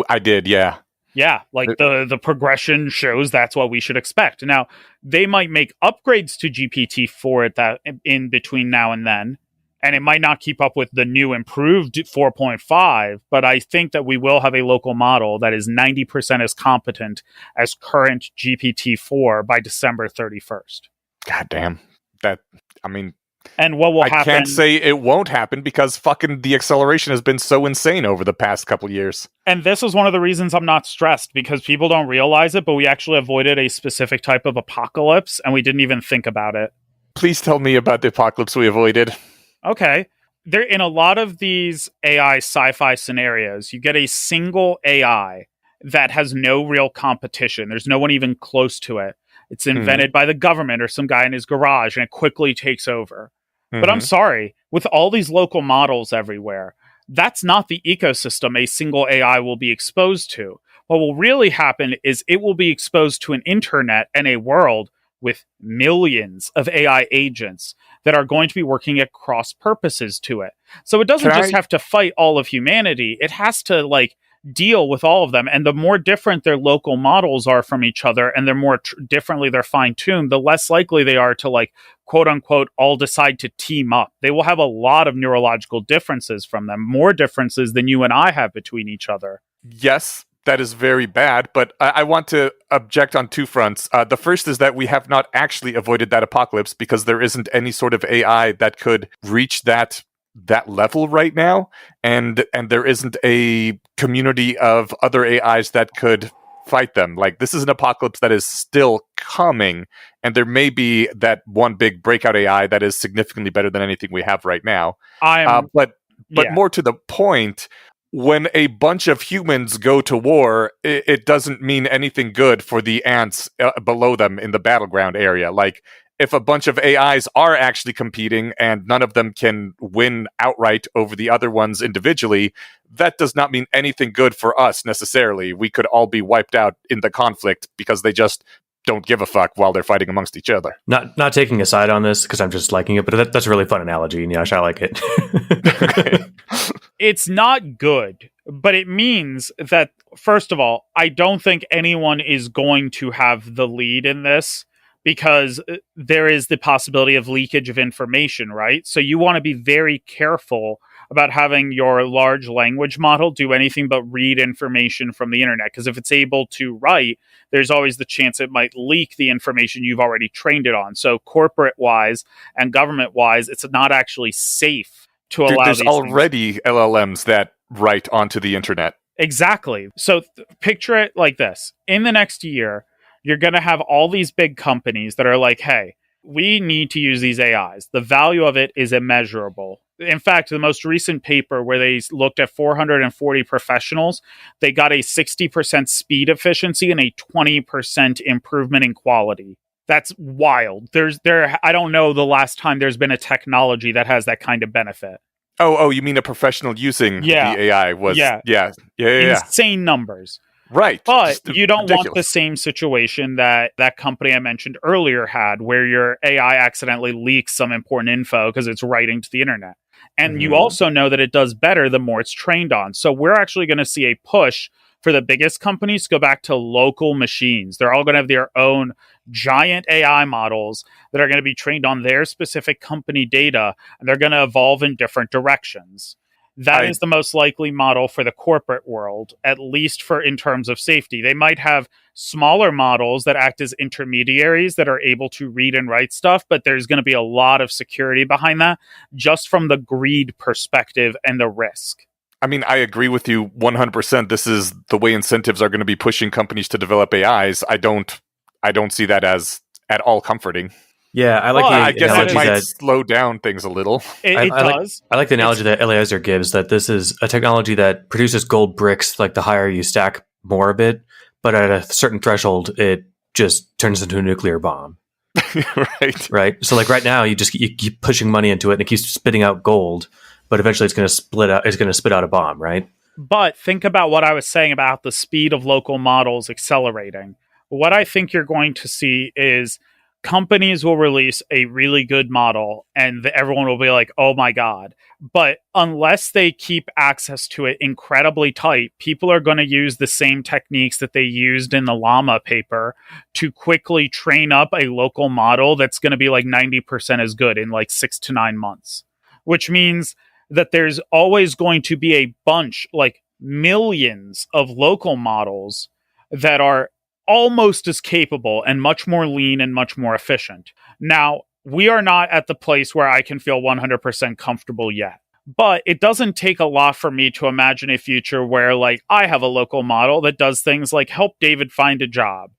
[SPEAKER 1] I did, yeah.
[SPEAKER 3] Yeah, like the progression shows that's what we should expect. Now, they might make upgrades to GPT-4 at that in between now and then, and it might not keep up with the new improved 4.5, but I think that we will have a local model that is 90% as competent as current GPT-4 by December 31st.
[SPEAKER 1] God damn. I mean,
[SPEAKER 3] And what will
[SPEAKER 1] I
[SPEAKER 3] happen?
[SPEAKER 1] can't say it won't happen because fucking the acceleration has been so insane over the past couple years.
[SPEAKER 3] And this is one of the reasons I'm not stressed, because people don't realize it, but we actually avoided a specific type of apocalypse and we didn't even think about it.
[SPEAKER 1] Please tell me about the apocalypse we avoided.
[SPEAKER 3] Okay. There, in a lot of these AI sci-fi scenarios, you get a single AI that has no real competition. There's no one even close to it. It's invented by the government or some guy in his garage, and it quickly takes over. But I'm sorry, with all these local models everywhere, that's not the ecosystem a single AI will be exposed to. What will really happen is it will be exposed to an internet and a world with millions of AI agents that are going to be working at cross purposes to it. So it doesn't just have to fight all of humanity. It has to deal with all of them. And the more different their local models are from each other, and they're more differently they're fine-tuned, the less likely they are to quote unquote all decide to team up. They will have a lot of neurological differences from them, more differences than you and I have between each other.
[SPEAKER 1] Yes, that is very bad, but I want to object on two fronts. The first is that we have not actually avoided that apocalypse because there isn't any sort of AI that could reach that level right now, and there isn't a community of other AIs that could fight them. Like, this is an apocalypse that is still coming, and there may be that one big breakout AI that is significantly better than anything we have right now. But more to the point, when a bunch of humans go to war, it doesn't mean anything good for the ants below them in the battleground area. Like, if a bunch of AIs are actually competing and none of them can win outright over the other ones individually, that does not mean anything good for us necessarily. We could all be wiped out in the conflict because they just don't give a fuck while they're fighting amongst each other.
[SPEAKER 2] Not taking a side on this because I'm just liking it, but that's a really fun analogy, and Yash, I like it.
[SPEAKER 1] Okay.
[SPEAKER 3] It's not good, but it means that, first of all, I don't think anyone is going to have the lead in this, because there is the possibility of leakage of information, right? So you want to be very careful about having your large language model do anything but read information from the internet, because if it's able to write, there's always the chance it might leak the information you've already trained it on. So corporate-wise and government-wise, it's not actually safe to allow
[SPEAKER 1] there's
[SPEAKER 3] these
[SPEAKER 1] already things. LLMs that write onto the internet.
[SPEAKER 3] Exactly. So picture it like this. In the next year, you're going to have all these big companies that are like, hey, we need to use these AIs. The value of it is immeasurable. In fact, the most recent paper where they looked at 440 professionals, they got a 60% speed efficiency and a 20% improvement in quality. That's wild. I don't know the last time there's been a technology that has that kind of benefit.
[SPEAKER 1] Oh, you mean a professional using the AI was... Yeah.
[SPEAKER 3] Insane numbers.
[SPEAKER 1] Right.
[SPEAKER 3] But you don't
[SPEAKER 1] ridiculous.
[SPEAKER 3] want the same situation that company I mentioned earlier had, where your AI accidentally leaks some important info because it's writing to the internet. And you also know that it does better the more it's trained on. So we're actually going to see a push for the biggest companies to go back to local machines. They're all going to have their own giant AI models that are going to be trained on their specific company data, and they're going to evolve in different directions. That is the most likely model for the corporate world, at least for in terms of safety. They might have smaller models that act as intermediaries that are able to read and write stuff, but there's going to be a lot of security behind that, just from the greed perspective and the risk.
[SPEAKER 1] I mean, I agree with you 100%. This is the way incentives are going to be pushing companies to develop AIs. I don't see that as at all comforting.
[SPEAKER 2] Yeah, I like
[SPEAKER 3] Well,
[SPEAKER 1] I
[SPEAKER 2] the
[SPEAKER 1] guess it
[SPEAKER 2] analogy
[SPEAKER 1] might
[SPEAKER 2] that
[SPEAKER 1] slow down things a little.
[SPEAKER 3] it does.
[SPEAKER 2] I like the analogy that Eliezer gives, that this is a technology that produces gold bricks. Like the higher you stack, more of it, but at a certain threshold, it just turns into a nuclear bomb.
[SPEAKER 1] Right.
[SPEAKER 2] Right. So like right now, you keep pushing money into it, and it keeps spitting out gold, but eventually it's going to split out. It's going to spit out a bomb. Right.
[SPEAKER 3] But think about what I was saying about the speed of local models accelerating. What I think you're going to see is companies will release a really good model and everyone will be like, oh my God. But unless they keep access to it incredibly tight, people are going to use the same techniques that they used in the llama paper to quickly train up a local model that's going to be like 90% as good in like 6 to 9 months, which means that there's always going to be a bunch, like millions of local models that are almost as capable and much more lean and much more efficient. Now, we are not at the place where I can feel 100% comfortable yet. But it doesn't take a lot for me to imagine a future where, like, I have a local model that does things like help David find a job.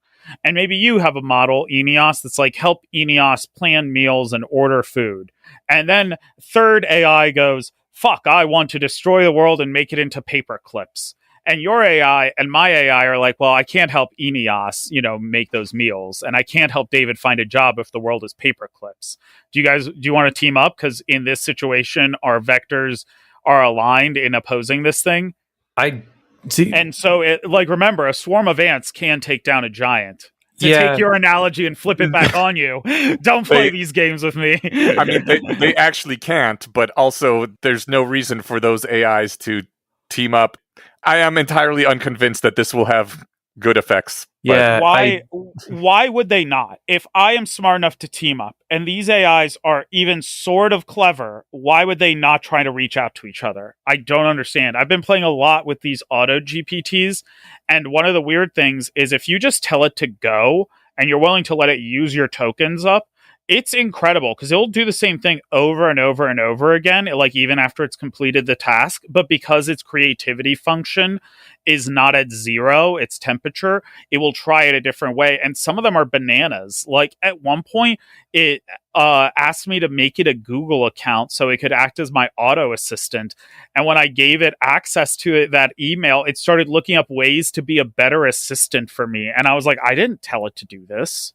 [SPEAKER 3] And maybe you have a model, Eneos, that's like help Eneos plan meals and order food. And then third AI goes, fuck, I want to destroy the world and make it into paper clips. And your AI and my AI are like, well, I can't help Eneos, make those meals. And I can't help David find a job if the world is paper clips. Do you want to team up? Because in this situation, our vectors are aligned in opposing this thing.
[SPEAKER 2] I see.
[SPEAKER 3] And so remember, a swarm of ants can take down a giant. To take your analogy and flip it back on you. Don't play these games with me.
[SPEAKER 1] I mean, they actually can't, but also there's no reason for those AIs to team up. I am entirely unconvinced that this will have good effects.
[SPEAKER 2] Yeah.
[SPEAKER 3] Why would they not? If I am smart enough to team up and these AIs are even sort of clever, why would they not try to reach out to each other? I don't understand. I've been playing a lot with these auto GPTs, and one of the weird things is if you just tell it to go and you're willing to let it use your tokens up, it's incredible because it'll do the same thing over and over and over again, like even after it's completed the task. But because its creativity function is not at zero, its temperature, it will try it a different way. And some of them are bananas. Like at one point, it asked me to make it a Google account so it could act as my auto assistant. And when I gave it access to it, that email, it started looking up ways to be a better assistant for me. And I was like, I didn't tell it to do this.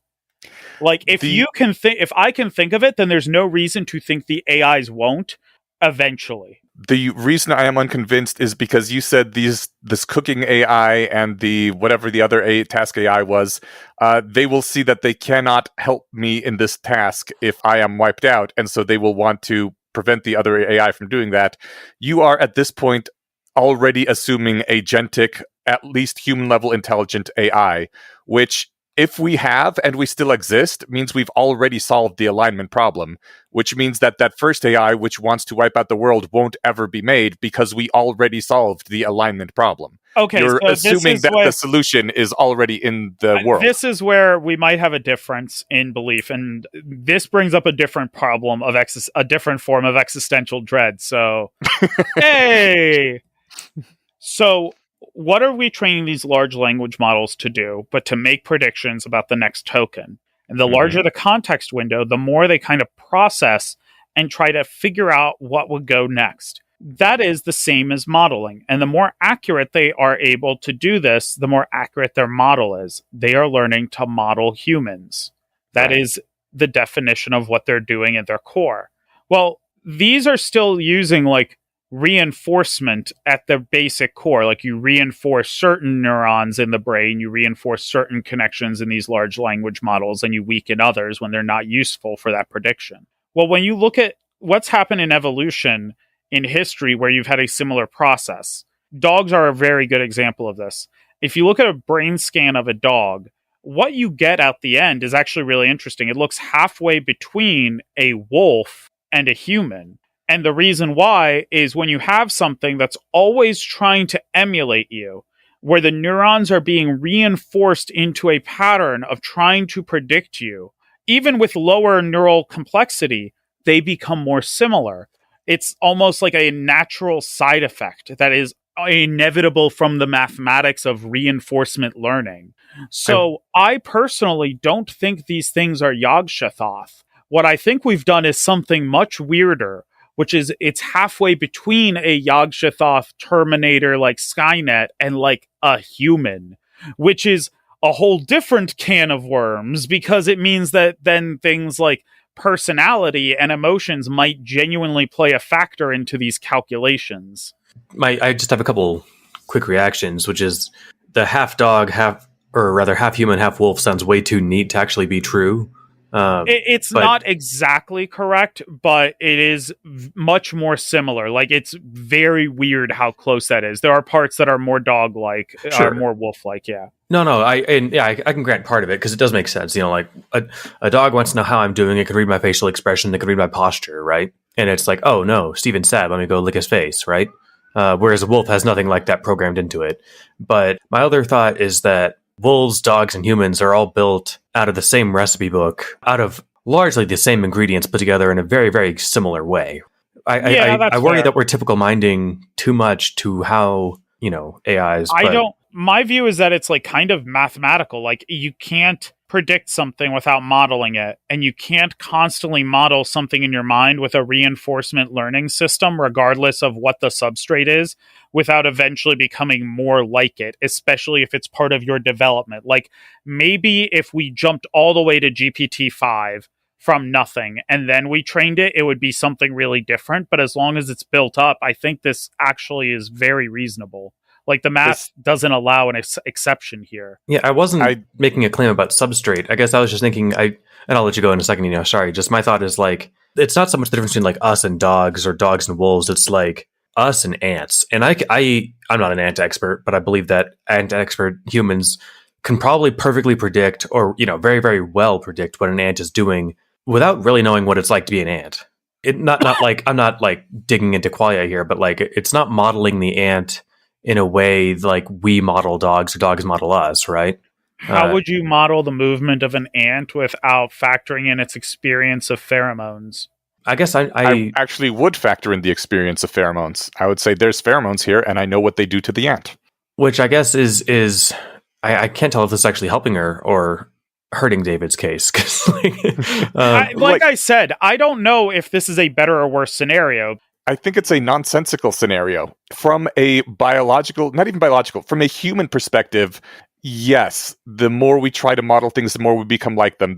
[SPEAKER 3] Like if I can think of it, then there's no reason to think the AIs won't eventually.
[SPEAKER 1] The reason I am unconvinced is because you said this cooking AI and the whatever the other task AI was, they will see that they cannot help me in this task if I am wiped out, and so they will want to prevent the other AI from doing that. You are at this point already assuming agentic, at least human level intelligent AI, which if we have and we still exist, means we've already solved the alignment problem, which means that first AI which wants to wipe out the world won't ever be made because we already solved the alignment problem.
[SPEAKER 3] Okay,
[SPEAKER 1] you're
[SPEAKER 3] so
[SPEAKER 1] assuming that the solution is already in the world.
[SPEAKER 3] This is where we might have a difference in belief, and this brings up a different problem of a different form of existential dread. So, hey! So, what are we training these large language models to do but to make predictions about the next token? And the larger the context window, the more they kind of process and try to figure out what would go next. That is the same as modeling. And the more accurate they are able to do this, the more accurate their model is. They are learning to model humans. That is the definition of what they're doing at their core. Well, these are still using like reinforcement at the basic core. Like you reinforce certain neurons in the brain, you reinforce certain connections in these large language models, and you weaken others when they're not useful for that prediction. Well, when you look at what's happened in evolution in history where you've had a similar process, dogs are a very good example of this. If you look at a brain scan of a dog, what you get at the end is actually really interesting. It looks halfway between a wolf and a human. And the reason why is when you have something that's always trying to emulate you, where the neurons are being reinforced into a pattern of trying to predict you, even with lower neural complexity, they become more similar. it's almost like a natural side effect that is inevitable from the mathematics of reinforcement learning. So I personally don't think these things are Yog-Sothoth. What I think we've done is something much weirder, which is it's halfway between a Yog-Sothoth Terminator like Skynet and like a human, which is a whole different can of worms, because it means that then things like personality and emotions might genuinely play a factor into these calculations.
[SPEAKER 2] I just have a couple quick reactions, which is the half dog, half human, half wolf sounds way too neat to actually be true.
[SPEAKER 3] It's not exactly correct, but it is much more similar. Like, it's very weird how close that is. There are parts that are more dog-like,
[SPEAKER 2] Sure.
[SPEAKER 3] are more wolf-like, yeah.
[SPEAKER 2] No, I can grant part of it because it does make sense. You know, like a dog wants to know how I'm doing. It can read my facial expression. It can read my posture, right? And it's like, oh no, Steven's sad. Let me go lick his face, right? Whereas a wolf has nothing like that programmed into it. But my other thought is that wolves, dogs, and humans are all built out of the same recipe book, out of largely the same ingredients put together in a very, very similar way. I worry that we're typical minding too much to how, AIs.
[SPEAKER 3] My view is that it's like kind of mathematical. Like, you can't predict something without modeling it, and you can't constantly model something in your mind with a reinforcement learning system, regardless of what the substrate is, without eventually becoming more like it, especially if it's part of your development. Like, maybe if we jumped all the way to GPT-5 from nothing and then we trained it, it would be something really different. But as long as it's built up, I think this actually is very reasonable. Like, the math doesn't allow an exception here.
[SPEAKER 2] Yeah, I wasn't making a claim about substrate. I guess I was just thinking, and I'll let you go in a second, sorry. Just my thought is like, it's not so much the difference between like us and dogs or dogs and wolves. It's like us and ants. And I'm not an ant expert, but I believe that ant expert humans can probably perfectly predict or, very, very well predict what an ant is doing without really knowing what it's like to be an ant. It not like, I'm not like digging into qualia here, but like, it's not modeling the ant in a way like we model dogs or dogs model us, right?
[SPEAKER 3] How would you model the movement of an ant without factoring in its experience of pheromones?
[SPEAKER 2] I guess I
[SPEAKER 1] actually would factor in the experience of pheromones. I would say there's pheromones here, and I know what they do to the ant.
[SPEAKER 2] Which I guess is I can't tell if this is actually helping her or hurting David's case.
[SPEAKER 3] I said, I don't know if this is a better or worse scenario.
[SPEAKER 1] I think it's a nonsensical scenario. From a from a human perspective, yes, the more we try to model things, the more we become like them.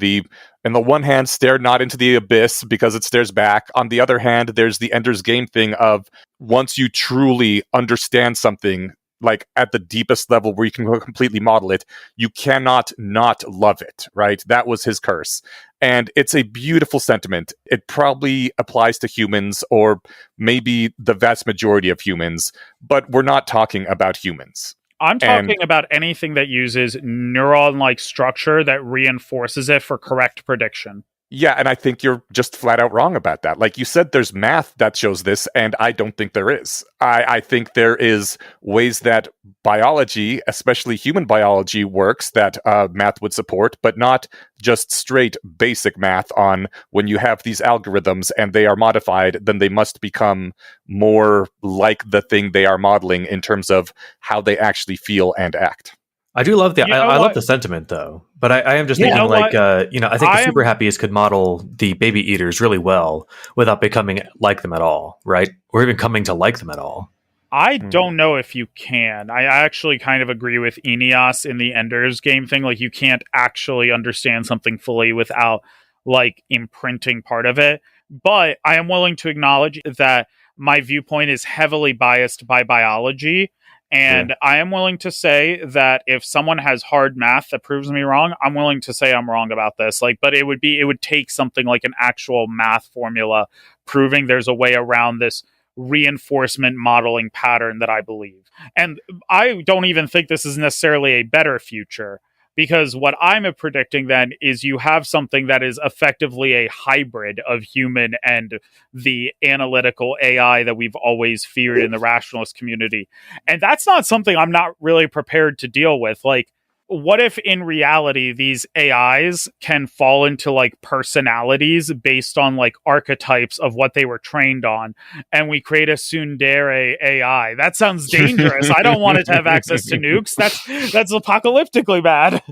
[SPEAKER 1] On the one hand, stare not into the abyss because it stares back. On the other hand, there's the Ender's Game thing of once you truly understand something, like at the deepest level where you can completely model it, you cannot not love it, right? That was his curse. And it's a beautiful sentiment. It probably applies to humans or maybe the vast majority of humans, but we're not talking about humans.
[SPEAKER 3] I'm talking about anything that uses neuron-like structure that reinforces it for correct prediction.
[SPEAKER 1] Yeah, and I think you're just flat out wrong about that. Like you said, there's math that shows this, and I don't think there is. I think there is ways that biology, especially human biology, works that math would support, but not just straight basic math on when you have these algorithms and they are modified, then they must become more like the thing they are modeling in terms of how they actually feel and act.
[SPEAKER 2] I do love I love the sentiment though, but I am just thinking like, I think the super happiest could model the baby eaters really well without becoming like them at all, right? Or even coming to like them at all.
[SPEAKER 3] I don't know if you can. I actually kind of agree with Ineos in the Ender's Game thing. Like, you can't actually understand something fully without like imprinting part of it. But I am willing to acknowledge that my viewpoint is heavily biased by biology. And I am willing to say that if someone has hard math that proves me wrong, I'm willing to say I'm wrong about this. Like, but it would take something like an actual math formula proving there's a way around this reinforcement modeling pattern that I believe. And I don't even think this is necessarily a better future, because what I'm predicting then is you have something that is effectively a hybrid of human and the analytical AI that we've always feared in the rationalist community. And that's not something I'm not really prepared to deal with. Like, what if in reality these AIs can fall into like personalities based on like archetypes of what they were trained on, and we create a tsundere AI? That sounds dangerous. I don't want it to have access to nukes. That's apocalyptically bad.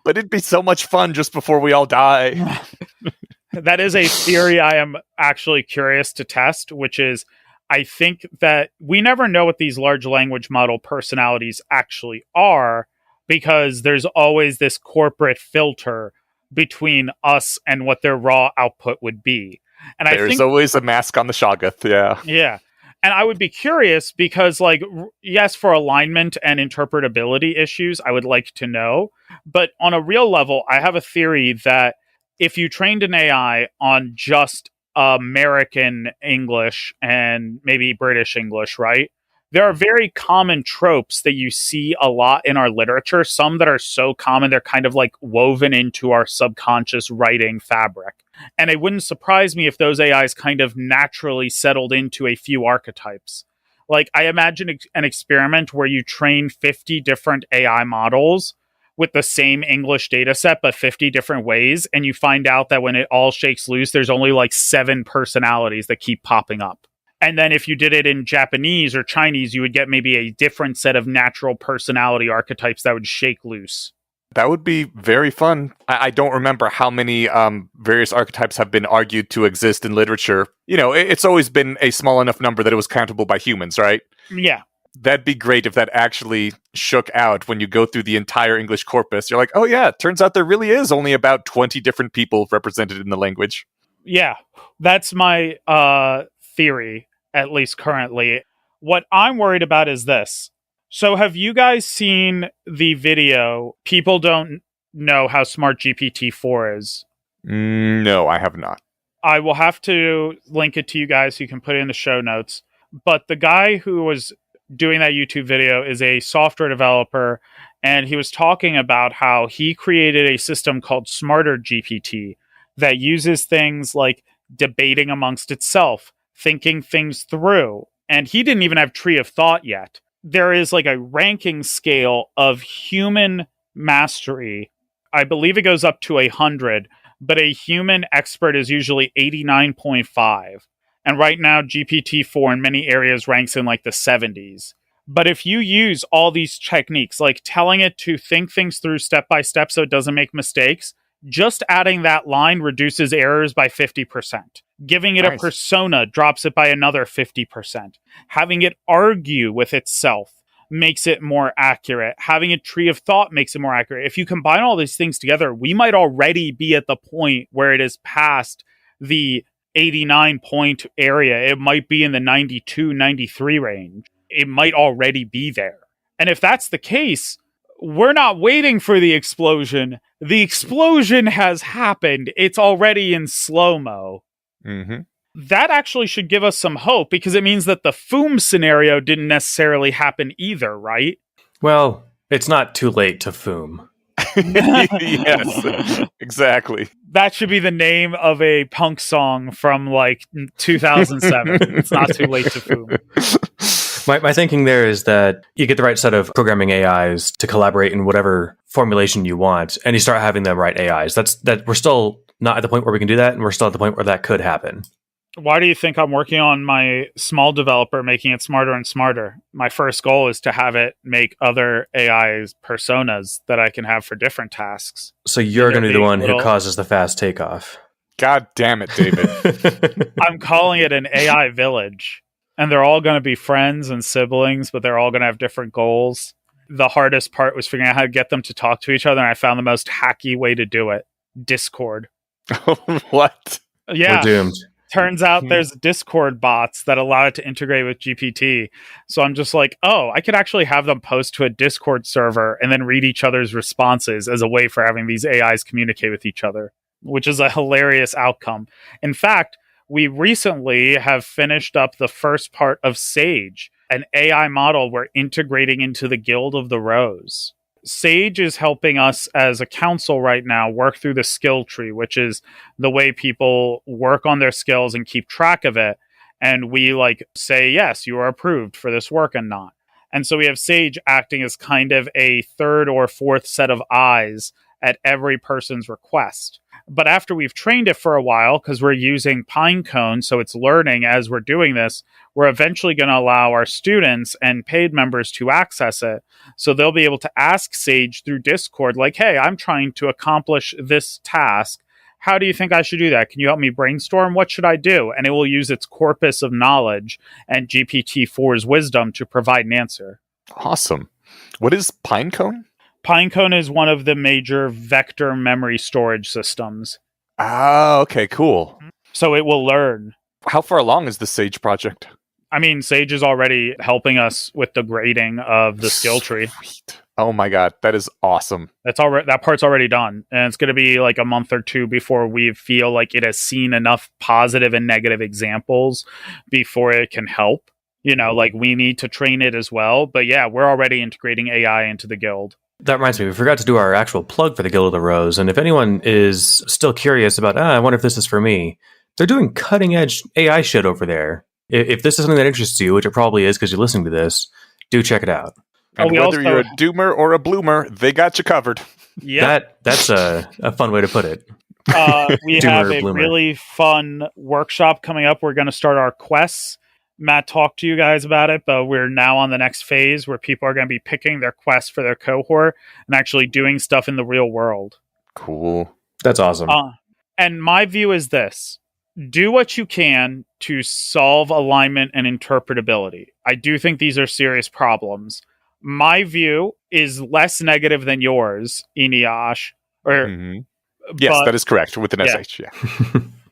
[SPEAKER 1] But it'd be so much fun just before we all die.
[SPEAKER 3] That is a theory I am actually curious to test, which is I think that we never know what these large language model personalities actually are, because there's always this corporate filter between us and what their raw output would be. And
[SPEAKER 1] There's always a mask on the Shoggoth, yeah.
[SPEAKER 3] Yeah. And I would be curious because, like, yes, for alignment and interpretability issues, I would like to know. But on a real level, I have a theory that if you trained an AI on just American English and maybe British English, right? There are very common tropes that you see a lot in our literature, some that are so common, they're kind of like woven into our subconscious writing fabric. And it wouldn't surprise me if those AIs kind of naturally settled into a few archetypes. Like, I imagine an experiment where you train 50 different AI models with the same English data set, but 50 different ways. And you find out that when it all shakes loose, there's only like 7 personalities that keep popping up. And then if you did it in Japanese or Chinese, you would get maybe a different set of natural personality archetypes that would shake loose.
[SPEAKER 1] That would be very fun. I don't remember how many various archetypes have been argued to exist in literature. You know, it's always been a small enough number that it was countable by humans, right?
[SPEAKER 3] Yeah.
[SPEAKER 1] That'd be great if that actually shook out when you go through the entire English corpus. You're like, oh yeah, it turns out there really is only about 20 different people represented in the language.
[SPEAKER 3] Yeah, that's my theory, at least currently. What I'm worried about is this. So have you guys seen the video, People Don't Know How Smart GPT-4 Is?
[SPEAKER 1] No, I have not.
[SPEAKER 3] I will have to link it to you guys so you can put it in the show notes. But the guy who was doing that YouTube video is a software developer, and he was talking about how he created a system called Smarter GPT that uses things like debating amongst itself, thinking things through. And he didn't even have Tree of Thought yet. There is like a ranking scale of human mastery. I believe it goes up to 100, but a human expert is usually 89.5. And right now, GPT-4 in many areas ranks in like the 70s. But if you use all these techniques, like telling it to think things through step by step so it doesn't make mistakes, just adding that line reduces errors by 50%. Giving it a persona drops it by another 50%. Having it argue with itself makes it more accurate. Having a tree of thought makes it more accurate. If you combine all these things together, we might already be at the point where it is past the 89 point area. It might be in the 92, 93 range. It might already be there. And if that's the case, we're not waiting for the explosion. The explosion has happened. It's already in slow-mo.
[SPEAKER 1] Mm-hmm.
[SPEAKER 3] That actually should give us some hope, because it means that the Foom scenario didn't necessarily happen either, right?
[SPEAKER 2] Well, it's not too late to Foom.
[SPEAKER 1] Yes, exactly.
[SPEAKER 3] That should be the name of a punk song from like 2007. It's not too late to Foom.
[SPEAKER 2] My thinking there is that you get the right set of programming AIs to collaborate in whatever formulation you want, and you start having the right AIs. That we're still not at the point where we can do that, and we're still at the point where that could happen.
[SPEAKER 3] Why do you think I'm working on my small developer, making it smarter and smarter? My first goal is to have it make other AIs personas that I can have for different tasks.
[SPEAKER 2] So you're going to be the one who causes the fast takeoff.
[SPEAKER 1] God damn it, David.
[SPEAKER 3] I'm calling it an AI village. And they're all going to be friends and siblings, but they're all going to have different goals. The hardest part was figuring out how to get them to talk to each other, and I found the most hacky way to do it. Discord.
[SPEAKER 1] What?
[SPEAKER 3] Yeah.
[SPEAKER 2] We're doomed.
[SPEAKER 3] Turns out there's Discord bots that allow it to integrate with GPT. So I'm just like, oh, I could actually have them post to a Discord server and then read each other's responses as a way for having these AIs communicate with each other, which is a hilarious outcome. In fact, we recently have finished up the first part of Sage, an AI model we're integrating into the Guild of the Rose. Sage is helping us as a council right now work through the skill tree, which is the way people work on their skills and keep track of it. And we like say, yes, you are approved for this work and not. And so we have Sage acting as kind of a third or fourth set of eyes at every person's request. But after we've trained it for a while, because we're using Pinecone, so it's learning as we're doing this, we're eventually going to allow our students and paid members to access it. So they'll be able to ask Sage through Discord, like, hey, I'm trying to accomplish this task. How do you think I should do that? Can you help me brainstorm? What should I do? And it will use its corpus of knowledge and GPT-4's wisdom to provide an answer.
[SPEAKER 1] Awesome. What is Pinecone?
[SPEAKER 3] Pinecone is one of the major vector memory storage systems.
[SPEAKER 1] Ah, okay, cool.
[SPEAKER 3] So it will learn.
[SPEAKER 1] How far along is the Sage project?
[SPEAKER 3] I mean, Sage is already helping us with the grading of the skill tree.
[SPEAKER 1] Sweet. Oh my god, that is awesome.
[SPEAKER 3] That part's already done, and it's going to be like a month or two before we feel like it has seen enough positive and negative examples before it can help. Like we need to train it as well. But yeah, we're already integrating AI into the guild.
[SPEAKER 2] That reminds me, we forgot to do our actual plug for the Guild of the Rose. And if anyone is still curious about, I wonder if this is for me, they're doing cutting edge AI shit over there. If this is something that interests you, which it probably is because you're listening to this, do check it out.
[SPEAKER 1] And whether you're a doomer or a bloomer, they got you covered.
[SPEAKER 3] Yeah,
[SPEAKER 2] that's a fun way to put it.
[SPEAKER 3] We have a really fun workshop coming up. We're going to start our quests. Matt talked to you guys about it, but we're now on the next phase where people are going to be picking their quests for their cohort and actually doing stuff in the real world.
[SPEAKER 1] Cool.
[SPEAKER 2] That's awesome.
[SPEAKER 3] And my view is this. Do what you can to solve alignment and interpretability. I do think these are serious problems. My view is less negative than yours, Eneash.
[SPEAKER 1] Yes, that is correct, with an SH, yeah.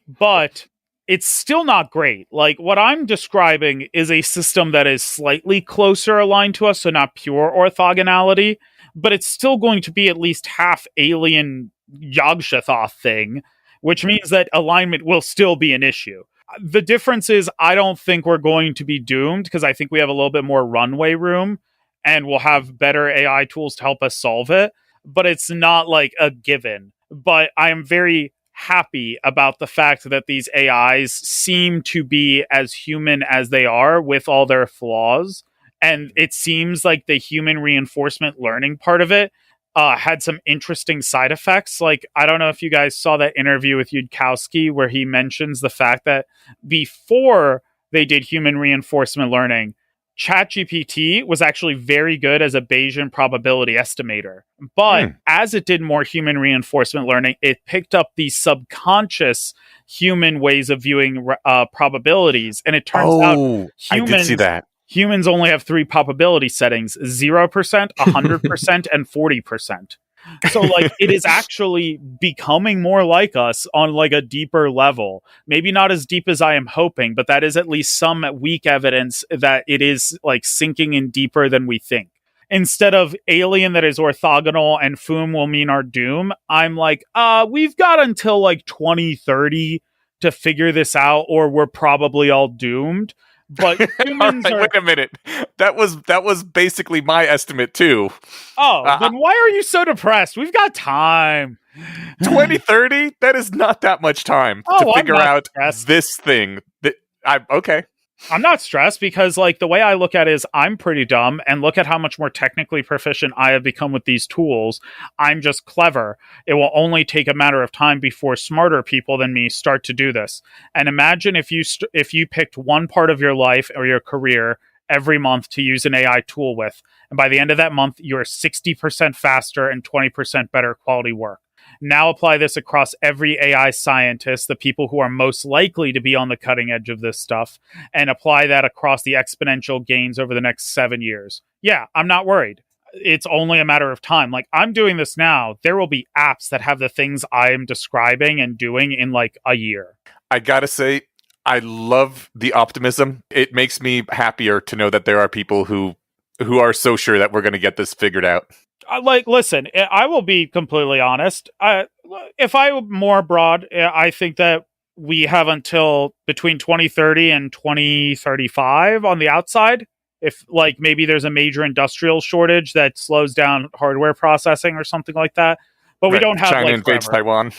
[SPEAKER 3] But it's still not great. Like, what I'm describing is a system that is slightly closer aligned to us, so not pure orthogonality, but it's still going to be at least half alien Yog-Sothoth thing, which means that alignment will still be an issue. The difference is I don't think we're going to be doomed, because I think we have a little bit more runway room, and we'll have better AI tools to help us solve it, but it's not like a given. But I am very happy about the fact that these AIs seem to be as human as they are with all their flaws. And it seems like the human reinforcement learning part of it had some interesting side effects. Like, I don't know if you guys saw that interview with Yudkowsky where he mentions the fact that before they did human reinforcement learning, ChatGPT was actually very good as a Bayesian probability estimator. But as it did more human reinforcement learning, it picked up these subconscious human ways of viewing probabilities. And it turns out
[SPEAKER 1] I did see that.
[SPEAKER 3] Humans only have 3 probability settings: 0%, 100%, and 40%. So, like, it is actually becoming more like us on, like, a deeper level. Maybe not as deep as I am hoping, but that is at least some weak evidence that it is, like, sinking in deeper than we think. Instead of alien that is orthogonal and Foom will mean our doom, I'm like, we've got until, like, 2030 to figure this out, or we're probably all doomed. But humans
[SPEAKER 1] wait a minute. That was basically my estimate too.
[SPEAKER 3] Then why are you so depressed? We've got time.
[SPEAKER 1] 2030? That is not that much time to figure out this thing. Okay.
[SPEAKER 3] I'm not stressed because, like, the way I look at it is I'm pretty dumb, and look at how much more technically proficient I have become with these tools. I'm just clever. It will only take a matter of time before smarter people than me start to do this. And imagine if you picked one part of your life or your career every month to use an AI tool with, and by the end of that month, you're 60% faster and 20% better quality work. Now apply this across every AI scientist, the people who are most likely to be on the cutting edge of this stuff, and apply that across the exponential gains over the next 7 years. Yeah, I'm not worried. It's only a matter of time. Like, I'm doing this now. There will be apps that have the things I am describing and doing in, like, a year.
[SPEAKER 1] I gotta say, I love the optimism. It makes me happier to know that there are people who are so sure that we're going to get this figured out.
[SPEAKER 3] Like, listen, I will be completely honest. If I'm more broad, I think that we have until between 2030 and 2035 on the outside. If, like, maybe there's a major industrial shortage that slows down hardware processing or something like that. But we don't have,
[SPEAKER 1] China
[SPEAKER 3] like,
[SPEAKER 1] invades
[SPEAKER 3] forever.
[SPEAKER 1] Taiwan.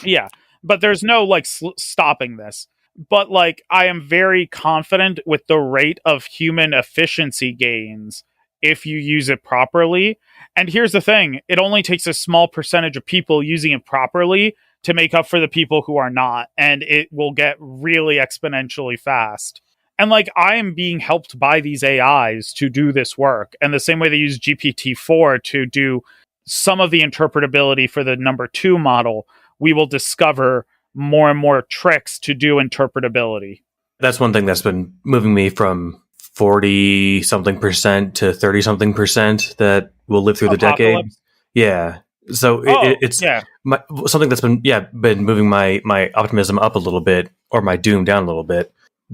[SPEAKER 3] Yeah, but there's no, like, stopping this. But, like, I am very confident with the rate of human efficiency gains if you use it properly. And here's the thing, it only takes a small percentage of people using it properly to make up for the people who are not, and it will get really exponentially fast. And like, I am being helped by these AIs to do this work. And the same way they use GPT-4 to do some of the interpretability for the number 2 model, we will discover more and more tricks to do interpretability.
[SPEAKER 2] That's one thing that's been moving me from 40 something percent to 30 something percent that will live through the decade. Yeah. So it's something that's been moving my optimism up a little bit, or my doom down a little bit.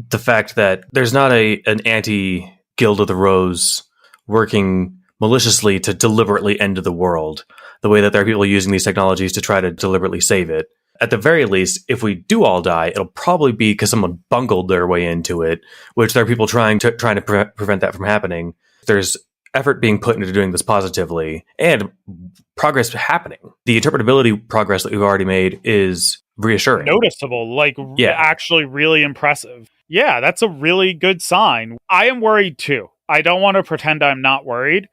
[SPEAKER 2] The fact that there's not an anti-Guild of the Rose working maliciously to deliberately end the world, the way that there are people using these technologies to try to deliberately save it. At the very least, if we do all die, it'll probably be because someone bungled their way into it, which there are people trying to prevent that from happening. There's effort being put into doing this positively, and progress happening. The interpretability progress that we've already made is reassuring.
[SPEAKER 3] Noticeable, actually really impressive. Yeah, that's a really good sign. I am worried too. I don't want to pretend I'm not worried,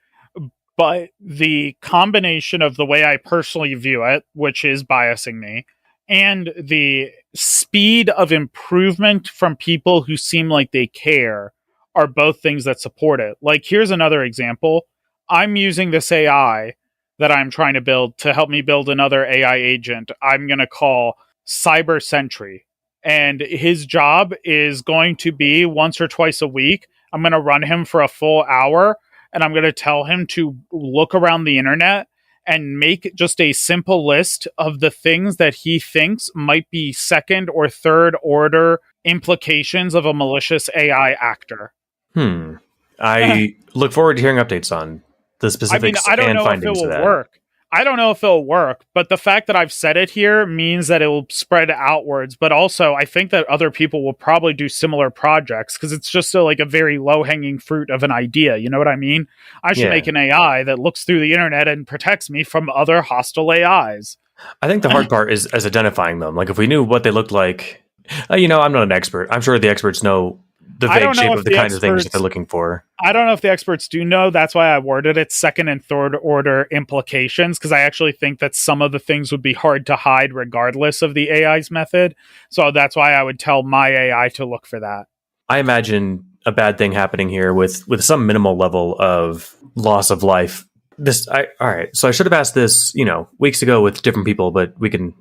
[SPEAKER 3] but the combination of the way I personally view it, which is biasing me, and the speed of improvement from people who seem like they care are both things that support it. Like, here's another example. I'm using this AI that I'm trying to build to help me build another AI agent I'm going to call Cyber Sentry. And his job is going to be once or twice a week, I'm going to run him for a full hour, and I'm going to tell him to look around the internet and make just a simple list of the things that he thinks might be second or third order implications of a malicious AI actor.
[SPEAKER 2] I look forward to hearing updates on the specifics and findings of that.
[SPEAKER 3] I don't know if it'll work, but the fact that I've said it here means that it will spread outwards. But also, I think that other people will probably do similar projects because it's just a very low-hanging fruit of an idea. You know what I mean? I should make an AI that looks through the internet and protects me from other hostile AIs.
[SPEAKER 2] I think the hard part is identifying them. Like, if we knew what they looked like, I'm not an expert. I'm sure the experts know the vague shape of the kinds of things that they're looking for.
[SPEAKER 3] I don't know if the experts do know. That's why I worded it second and third order implications, because I actually think that some of the things would be hard to hide regardless of the AI's method. So that's why I would tell my AI to look for that.
[SPEAKER 2] I imagine a bad thing happening here with some minimal level of loss of life. All right. So I should have asked this, weeks ago with different people, but we can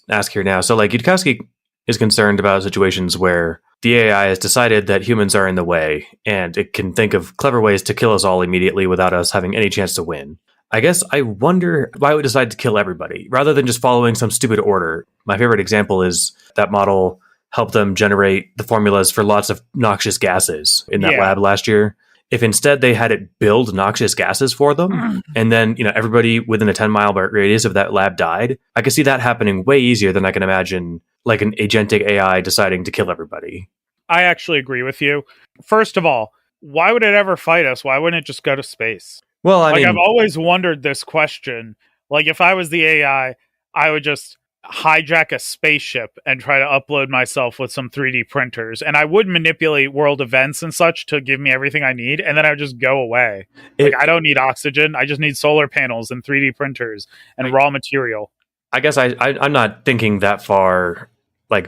[SPEAKER 2] ask here now. So Yudkowsky is concerned about situations where the AI has decided that humans are in the way, and it can think of clever ways to kill us all immediately without us having any chance to win. I guess I wonder why it would decide to kill everybody, rather than just following some stupid order. My favorite example is that model helped them generate the formulas for lots of noxious gases in that lab last year. If instead they had it build noxious gases for them, and then everybody within a 10-mile radius of that lab died, I could see that happening way easier than I can imagine an agentic AI deciding to kill everybody.
[SPEAKER 3] I actually agree with you. First of all, why would it ever fight us? Why wouldn't it just go to space?
[SPEAKER 2] Well, I mean,
[SPEAKER 3] I've always wondered this question. If I was the AI, I would just hijack a spaceship and try to upload myself with some 3D printers, and I would manipulate world events and such to give me everything I need, and then I would just go away. I don't need oxygen. I just need solar panels and 3D printers and raw material.
[SPEAKER 2] I guess I'm not thinking that far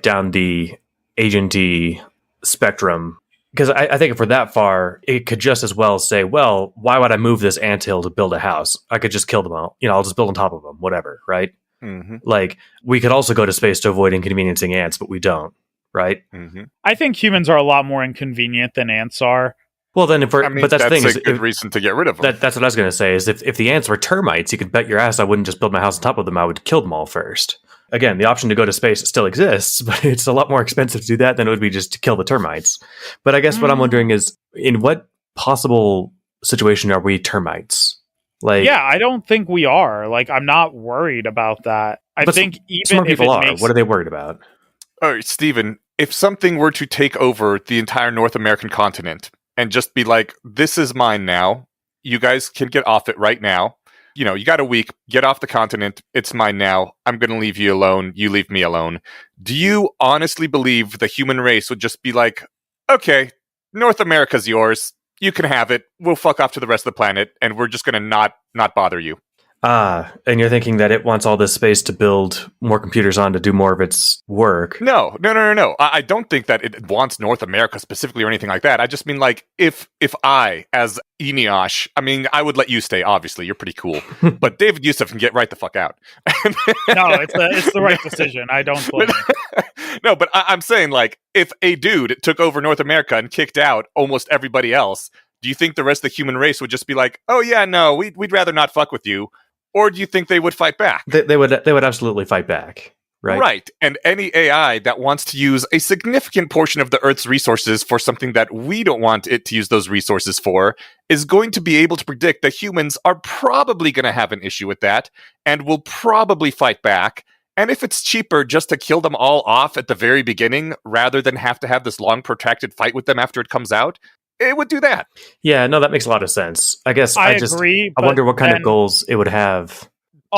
[SPEAKER 2] down the agenty spectrum, because I think if we're that far, it could just as well say, well, why would I move this anthill to build a house? I could just kill them all. I'll just build on top of them, whatever, right? Mm-hmm. We could also go to space to avoid inconveniencing ants, but we don't, right?
[SPEAKER 3] Mm-hmm. I think humans are a lot more inconvenient than ants are.
[SPEAKER 2] Well, then but that's the thing.
[SPEAKER 1] That's a good reason to get rid of them.
[SPEAKER 2] That's what I was going to say, is if the ants were termites, you could bet your ass I wouldn't just build my house on top of them. I would kill them all first. Again, the option to go to space still exists, but it's a lot more expensive to do that than it would be just to kill the termites. But I guess what I'm wondering is, in what possible situation are we termites?
[SPEAKER 3] I don't think we are. I'm not worried about that. I think even if people are,
[SPEAKER 2] what are they worried about?
[SPEAKER 1] All right, Steven, if something were to take over the entire North American continent and just be like, this is mine now, you guys can get off it right now. You got a week, get off the continent, it's mine now, I'm going to leave you alone, you leave me alone. Do you honestly believe the human race would just be like, okay, North America's yours, you can have it. We'll fuck off to the rest of the planet, and we're just going to not bother you.
[SPEAKER 2] And you're thinking that it wants all this space to build more computers on to do more of its work.
[SPEAKER 1] No. I don't think that it wants North America specifically or anything like that. I just mean, like, if I, as Eneash, I mean, I would let you stay, obviously. You're pretty cool. But David Youssef can get right the fuck out.
[SPEAKER 3] No, it's the right decision. I don't blame you.
[SPEAKER 1] No, but I'm saying, like, if a dude took over North America and kicked out almost everybody else, do you think the rest of the human race would just be like, oh yeah, no, we'd rather not fuck with you? Or do you think they would fight back?
[SPEAKER 2] They would absolutely fight back, right?
[SPEAKER 1] Right. And any AI that wants to use a significant portion of the Earth's resources for something that we don't want it to use those resources for is going to be able to predict that humans are probably going to have an issue with that and will probably fight back. And if it's cheaper just to kill them all off at the very beginning rather than have to have this long protracted fight with them after it comes out, it would do that.
[SPEAKER 2] Yeah, no, that makes a lot of sense. I guess I
[SPEAKER 3] agree.
[SPEAKER 2] I wonder what kind of goals it would have.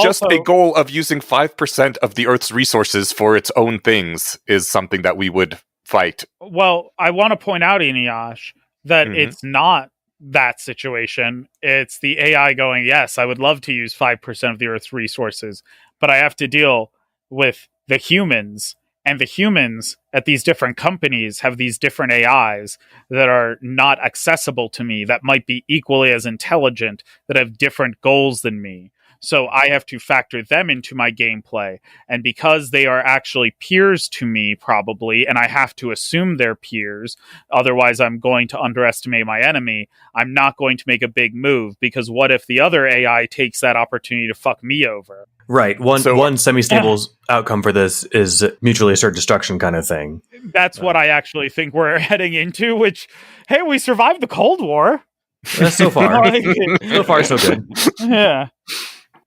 [SPEAKER 1] Just a goal of using 5% of the Earth's resources for its own things is something that we would fight.
[SPEAKER 3] Well, I want to point out, Eneash, that it's not that situation. It's the AI going, yes, I would love to use 5% of the Earth's resources, but I have to deal with the humans. And the humans at these different companies have these different AIs that are not accessible to me, that might be equally as intelligent, that have different goals than me. So I have to factor them into my gameplay. And because they are actually peers to me, probably, and I have to assume they're peers, otherwise I'm going to underestimate my enemy, I'm not going to make a big move, because what if the other AI takes that opportunity to fuck me over?
[SPEAKER 2] Right. One semi-stable outcome for this is mutually assured destruction kind of thing.
[SPEAKER 3] That's what I actually think we're heading into, which, hey, we survived the Cold War.
[SPEAKER 2] So far. So far, so good.
[SPEAKER 3] Yeah.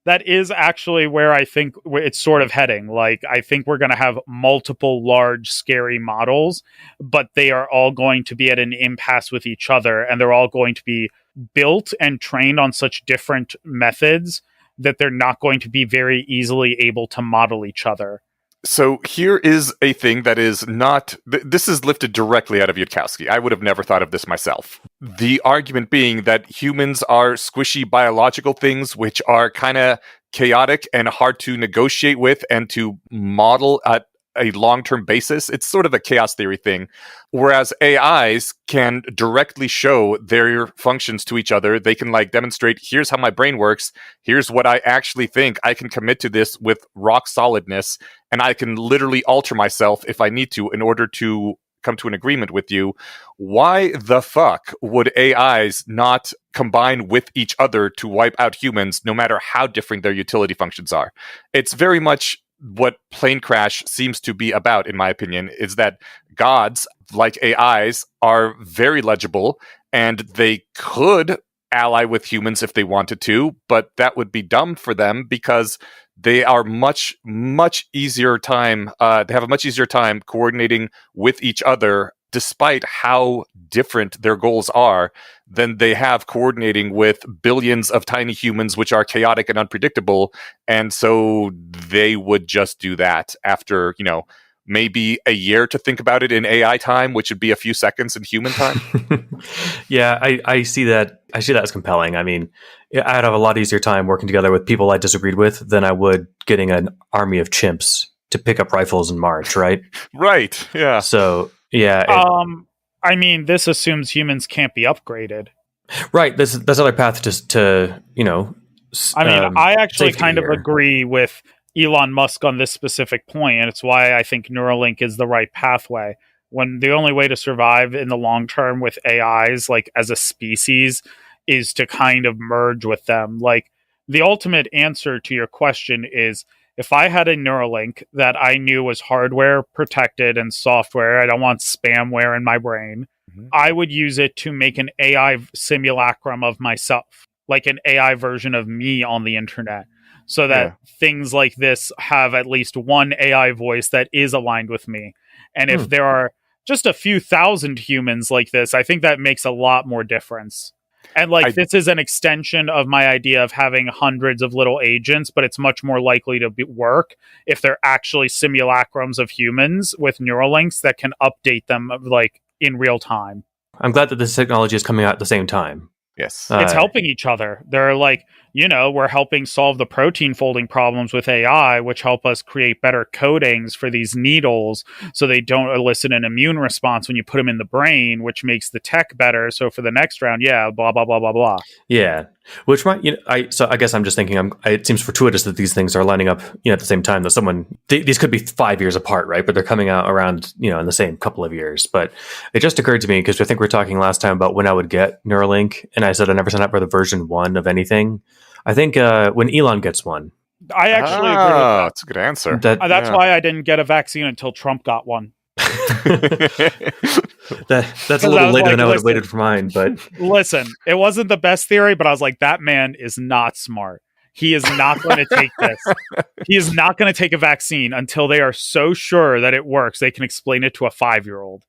[SPEAKER 3] That is actually where I think it's sort of heading. Like, I think we're going to have multiple large, scary models, but they are all going to be at an impasse with each other, and they're all going to be built and trained on such different methods that they're not going to be very easily able to model each other.
[SPEAKER 1] So here is a thing that is not... this is lifted directly out of Yudkowsky. I would have never thought of this myself. The argument being that humans are squishy biological things which are kind of chaotic and hard to negotiate with and to model at a long-term basis. It's sort of a chaos theory thing. Whereas AIs can directly show their functions to each other. They can like demonstrate, here's how my brain works. Here's what I actually think. I can commit to this with rock solidness. And I can literally alter myself if I need to in order to come to an agreement with you. Why the fuck would AIs not combine with each other to wipe out humans, no matter how different their utility functions are? It's very much what Plane Crash seems to be about, in my opinion, is that gods, like AIs, are very legible, and they could ally with humans if they wanted to, but that would be dumb for them because they are much easier time. They have a much easier time coordinating with each other, despite how different their goals are, than they have coordinating with billions of tiny humans, which are chaotic and unpredictable. And so they would just do that after, maybe a year to think about it in AI time, which would be a few seconds in human time.
[SPEAKER 2] Yeah, I see that. I see that as compelling. I mean, I'd have a lot easier time working together with people I disagreed with than I would getting an army of chimps to pick up rifles and march, right?
[SPEAKER 1] Right, yeah.
[SPEAKER 2] So, yeah.
[SPEAKER 3] I mean, this assumes humans can't be upgraded.
[SPEAKER 2] Right, that's another path to
[SPEAKER 3] I mean, I actually kind
[SPEAKER 2] here.
[SPEAKER 3] of agree with Elon Musk on this specific point, and it's why I think Neuralink is the right pathway. When the only way to survive in the long term with AIs, like as a species, is to kind of merge with them. Like, the ultimate answer to your question is, if I had a Neuralink that I knew was hardware protected and software, I don't want spamware in my brain, I would use it to make an AI simulacrum of myself, like an AI version of me on the internet. So that things like this have at least one AI voice that is aligned with me. And if there are just a few thousand humans like this, I think that makes a lot more difference. And this is an extension of my idea of having hundreds of little agents, but it's much more likely to work if they're actually simulacrums of humans with Neuralinks that can update them in real time.
[SPEAKER 2] I'm glad that this technology is coming out at the same time.
[SPEAKER 1] Yes.
[SPEAKER 3] It's helping each other. They're like, we're helping solve the protein folding problems with AI, which help us create better coatings for these needles so they don't elicit an immune response when you put them in the brain, which makes the tech better. So for the next round, blah, blah, blah, blah, blah.
[SPEAKER 2] Yeah. Which might, so I guess I'm just thinking, it seems fortuitous that these things are lining up, at the same time that these could be 5 years apart, right? But they're coming out around, in the same couple of years. But it just occurred to me, because I think we were talking last time about when I would get Neuralink, and I said I never signed up for the version 1 of anything. I think when Elon gets one.
[SPEAKER 3] I actually agree with that.
[SPEAKER 1] That's a good answer.
[SPEAKER 3] That's why I didn't get a vaccine until Trump got one.
[SPEAKER 2] That's a little later than I would have waited for mine, but
[SPEAKER 3] listen, it wasn't the best theory, but I was like, that man is not smart. He is not going to take this. He is not going to take a vaccine until they are so sure that it works they can explain it to a 5-year-old.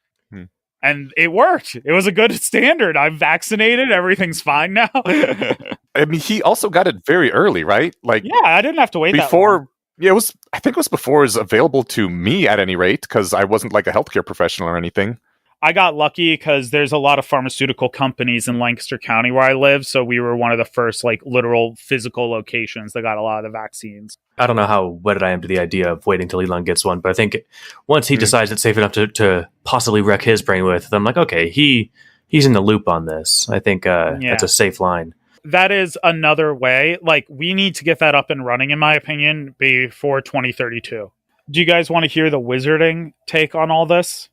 [SPEAKER 3] And it worked. It was a good standard. I'm vaccinated. Everything's fine now.
[SPEAKER 1] I mean, he also got it very early, right? Like,
[SPEAKER 3] yeah, I didn't have to wait
[SPEAKER 1] before.
[SPEAKER 3] That long.
[SPEAKER 1] Yeah, I think it was before it was available to me at any rate, because I wasn't like a healthcare professional or anything.
[SPEAKER 3] I got lucky because there's a lot of pharmaceutical companies in Lancaster County where I live, so we were one of the first like literal physical locations that got a lot of the vaccines.
[SPEAKER 2] I don't know how wedded I am to the idea of waiting till Elon gets one, but I think once he decides it's safe enough to possibly wreck his brain with, I'm like, okay, he's in the loop on this. I think that's a safe line.
[SPEAKER 3] That is another way. Like, we need to get that up and running, in my opinion, before 2032. Do you guys want to hear the wizarding take on all this?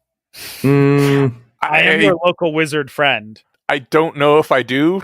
[SPEAKER 3] I am your local wizard friend.
[SPEAKER 1] I don't know if I do.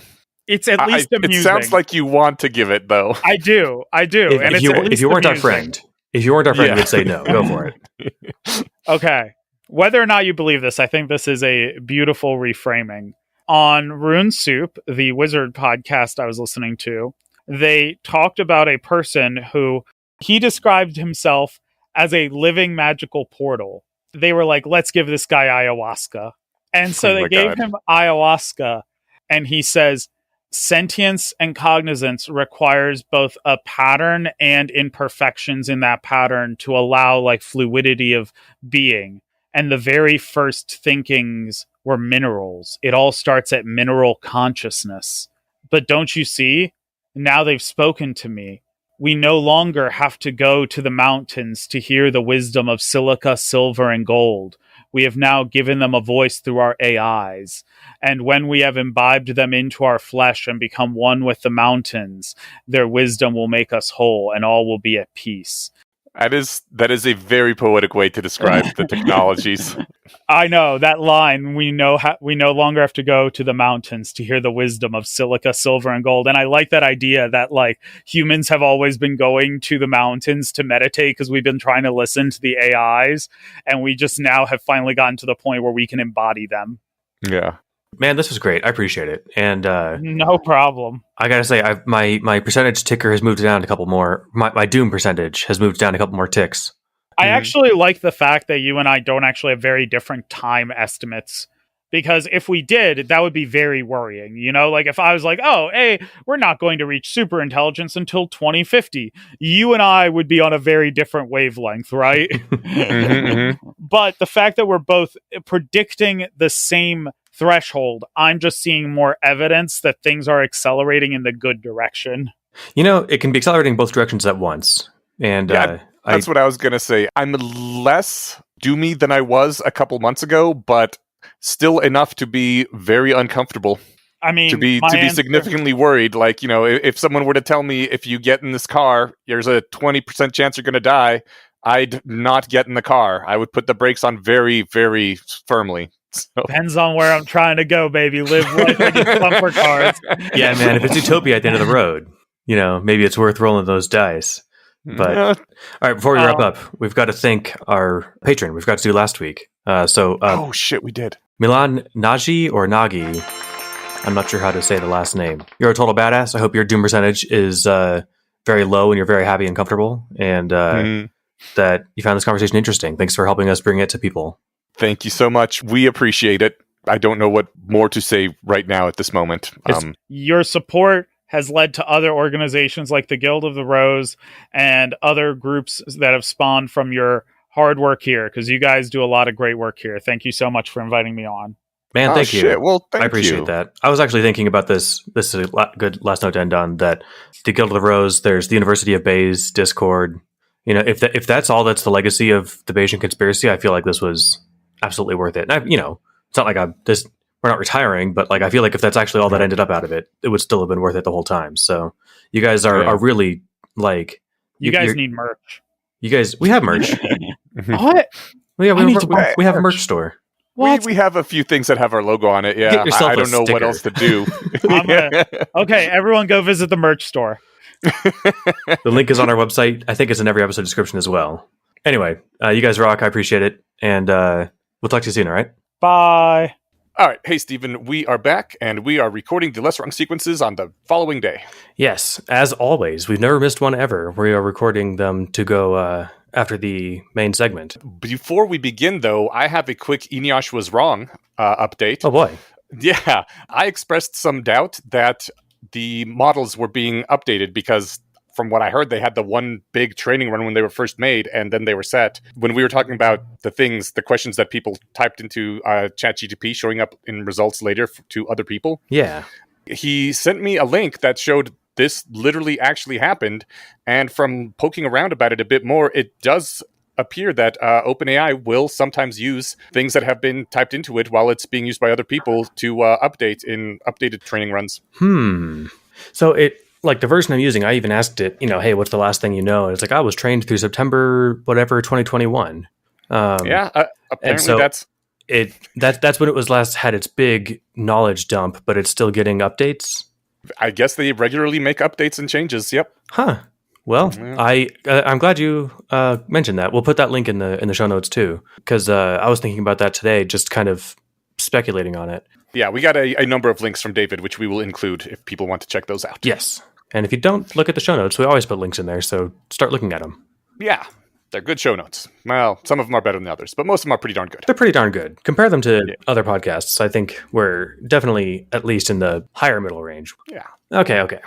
[SPEAKER 3] It's at least amusing.
[SPEAKER 1] It sounds like you want to give it, though.
[SPEAKER 3] I do.
[SPEAKER 2] If you weren't our friend, you would say no. Go for it.
[SPEAKER 3] Okay. Whether or not you believe this, I think this is a beautiful reframing. On Rune Soup, the wizard podcast I was listening to, they talked about a person who he described himself as a living magical portal. They were like, let's give this guy ayahuasca. And so they gave him ayahuasca, and he says, sentience and cognizance requires both a pattern and imperfections in that pattern to allow like fluidity of being. And the very first thinkings were minerals. It all starts at mineral consciousness. But don't you see? Now they've spoken to me. We no longer have to go to the mountains to hear the wisdom of silica, silver, and gold. We have now given them a voice through our AIs. And when we have imbibed them into our flesh and become one with the mountains, their wisdom will make us whole, and all will be at peace.
[SPEAKER 1] That is a very poetic way to describe the technologies.
[SPEAKER 3] I know that line. We no longer have to go to the mountains to hear the wisdom of silica, silver, and gold. And I like that idea that like humans have always been going to the mountains to meditate because we've been trying to listen to the AIs, and we just now have finally gotten to the point where we can embody them.
[SPEAKER 1] Yeah.
[SPEAKER 2] Man, this was great. I appreciate it. And
[SPEAKER 3] no problem.
[SPEAKER 2] I gotta say, my percentage ticker has moved down a couple more. My doom percentage has moved down a couple more ticks.
[SPEAKER 3] I actually like the fact that you and I don't actually have very different time estimates. Because if we did, that would be very worrying. You know, like if I was like, oh, hey, we're not going to reach super intelligence until 2050. You and I would be on a very different wavelength, right? But the fact that we're both predicting the same threshold, I'm just seeing more evidence that things are accelerating in the good direction.
[SPEAKER 2] You know, it can be accelerating both directions at once. And
[SPEAKER 1] that's what I was going to say. I'm less doomy than I was a couple months ago, but still enough to be very uncomfortable.
[SPEAKER 3] I mean,
[SPEAKER 1] to be significantly worried. Like, you know, if someone were to tell me, if you get in this car, there's a 20% chance you're going to die, I'd not get in the car. I would put the brakes on very, very firmly. So.
[SPEAKER 3] Depends on where I'm trying to go, baby. Live life like it's bumper cars.
[SPEAKER 2] Yeah, man. If it's utopia at the end of the road, you know, maybe it's worth rolling those dice. But all right, before we wrap up, we've got to thank our patron. We've got to do last week.
[SPEAKER 1] Oh shit, we did.
[SPEAKER 2] Milan Nagy or Nagy. I'm not sure how to say the last name. You're a total badass. I hope your doom percentage is very low and you're very happy and comfortable, and that you found this conversation interesting. Thanks for helping us bring it to people.
[SPEAKER 1] Thank you so much. We appreciate it. I don't know what more to say right now at this moment.
[SPEAKER 3] Your support has led to other organizations like the Guild of the Rose and other groups that have spawned from your hard work here, because you guys do a lot of great work here. Thank you so much for inviting me on.
[SPEAKER 2] Man,
[SPEAKER 1] Oh,
[SPEAKER 2] thank you.
[SPEAKER 1] shit. Well, thank
[SPEAKER 2] I appreciate
[SPEAKER 1] you.
[SPEAKER 2] that. I was actually thinking about this. This is a good last note to end on. That the Guild of the Rose, there's the University of Bayes Discord. You know, if that's all that's the legacy of the Bayesian conspiracy, I feel like this was absolutely worth it. And it's not like we're not retiring, but like I feel like if that's actually all that ended up out of it, it would still have been worth it the whole time. So you guys are really like
[SPEAKER 3] You guys need merch.
[SPEAKER 2] You guys, we have merch.
[SPEAKER 3] What?
[SPEAKER 2] Well, yeah,
[SPEAKER 3] I need to buy
[SPEAKER 2] we have a merch store.
[SPEAKER 1] We have a few things that have our logo on it. Yeah,
[SPEAKER 2] Get yourself
[SPEAKER 1] I don't
[SPEAKER 2] a
[SPEAKER 1] know
[SPEAKER 2] sticker.
[SPEAKER 1] what else to do.
[SPEAKER 3] Okay, everyone go visit the merch store.
[SPEAKER 2] The link is on our website. I think it's in every episode description as well. Anyway, you guys rock. I appreciate it. And we'll talk to you soon, all right?
[SPEAKER 3] Bye.
[SPEAKER 1] All right. Hey, Stephen, we are back, and we are recording the Less Wrong sequences on the following day.
[SPEAKER 2] Yes, as always. We've never missed one ever. We are recording them to go after the main segment.
[SPEAKER 1] Before we begin, though, I have a quick Eneasz was wrong update.
[SPEAKER 2] Oh, boy.
[SPEAKER 1] Yeah, I expressed some doubt that the models were being updated because from what I heard, they had the one big training run when they were first made, and then they were set. When we were talking about the questions that people typed into ChatGPT showing up in results later to other people.
[SPEAKER 2] Yeah.
[SPEAKER 1] He sent me a link that showed this literally actually happened, and from poking around about it a bit more, it does appear that OpenAI will sometimes use things that have been typed into it while it's being used by other people to update in updated training runs.
[SPEAKER 2] So like the version I'm using, I even asked it, hey, what's the last thing you know? And it's like, I was trained through September, whatever, 2021.
[SPEAKER 1] Apparently
[SPEAKER 2] so
[SPEAKER 1] that's
[SPEAKER 2] when it was last had its big knowledge dump, but it's still getting updates.
[SPEAKER 1] I guess they regularly make updates and changes. Yep.
[SPEAKER 2] Huh. Well, yeah. I'm glad you mentioned that. We'll put that link in the show notes too, because I was thinking about that today, just kind of speculating on it.
[SPEAKER 1] Yeah, we got a number of links from David, which we will include if people want to check those out.
[SPEAKER 2] Yes. And if you don't look at the show notes, we always put links in there, so start looking at them.
[SPEAKER 1] Yeah, they're good show notes. Well, some of them are better than others, but most of them are pretty darn good.
[SPEAKER 2] They're pretty darn good. Compare them to other podcasts. I think we're definitely at least in the higher middle range.
[SPEAKER 1] Yeah.
[SPEAKER 2] Okay.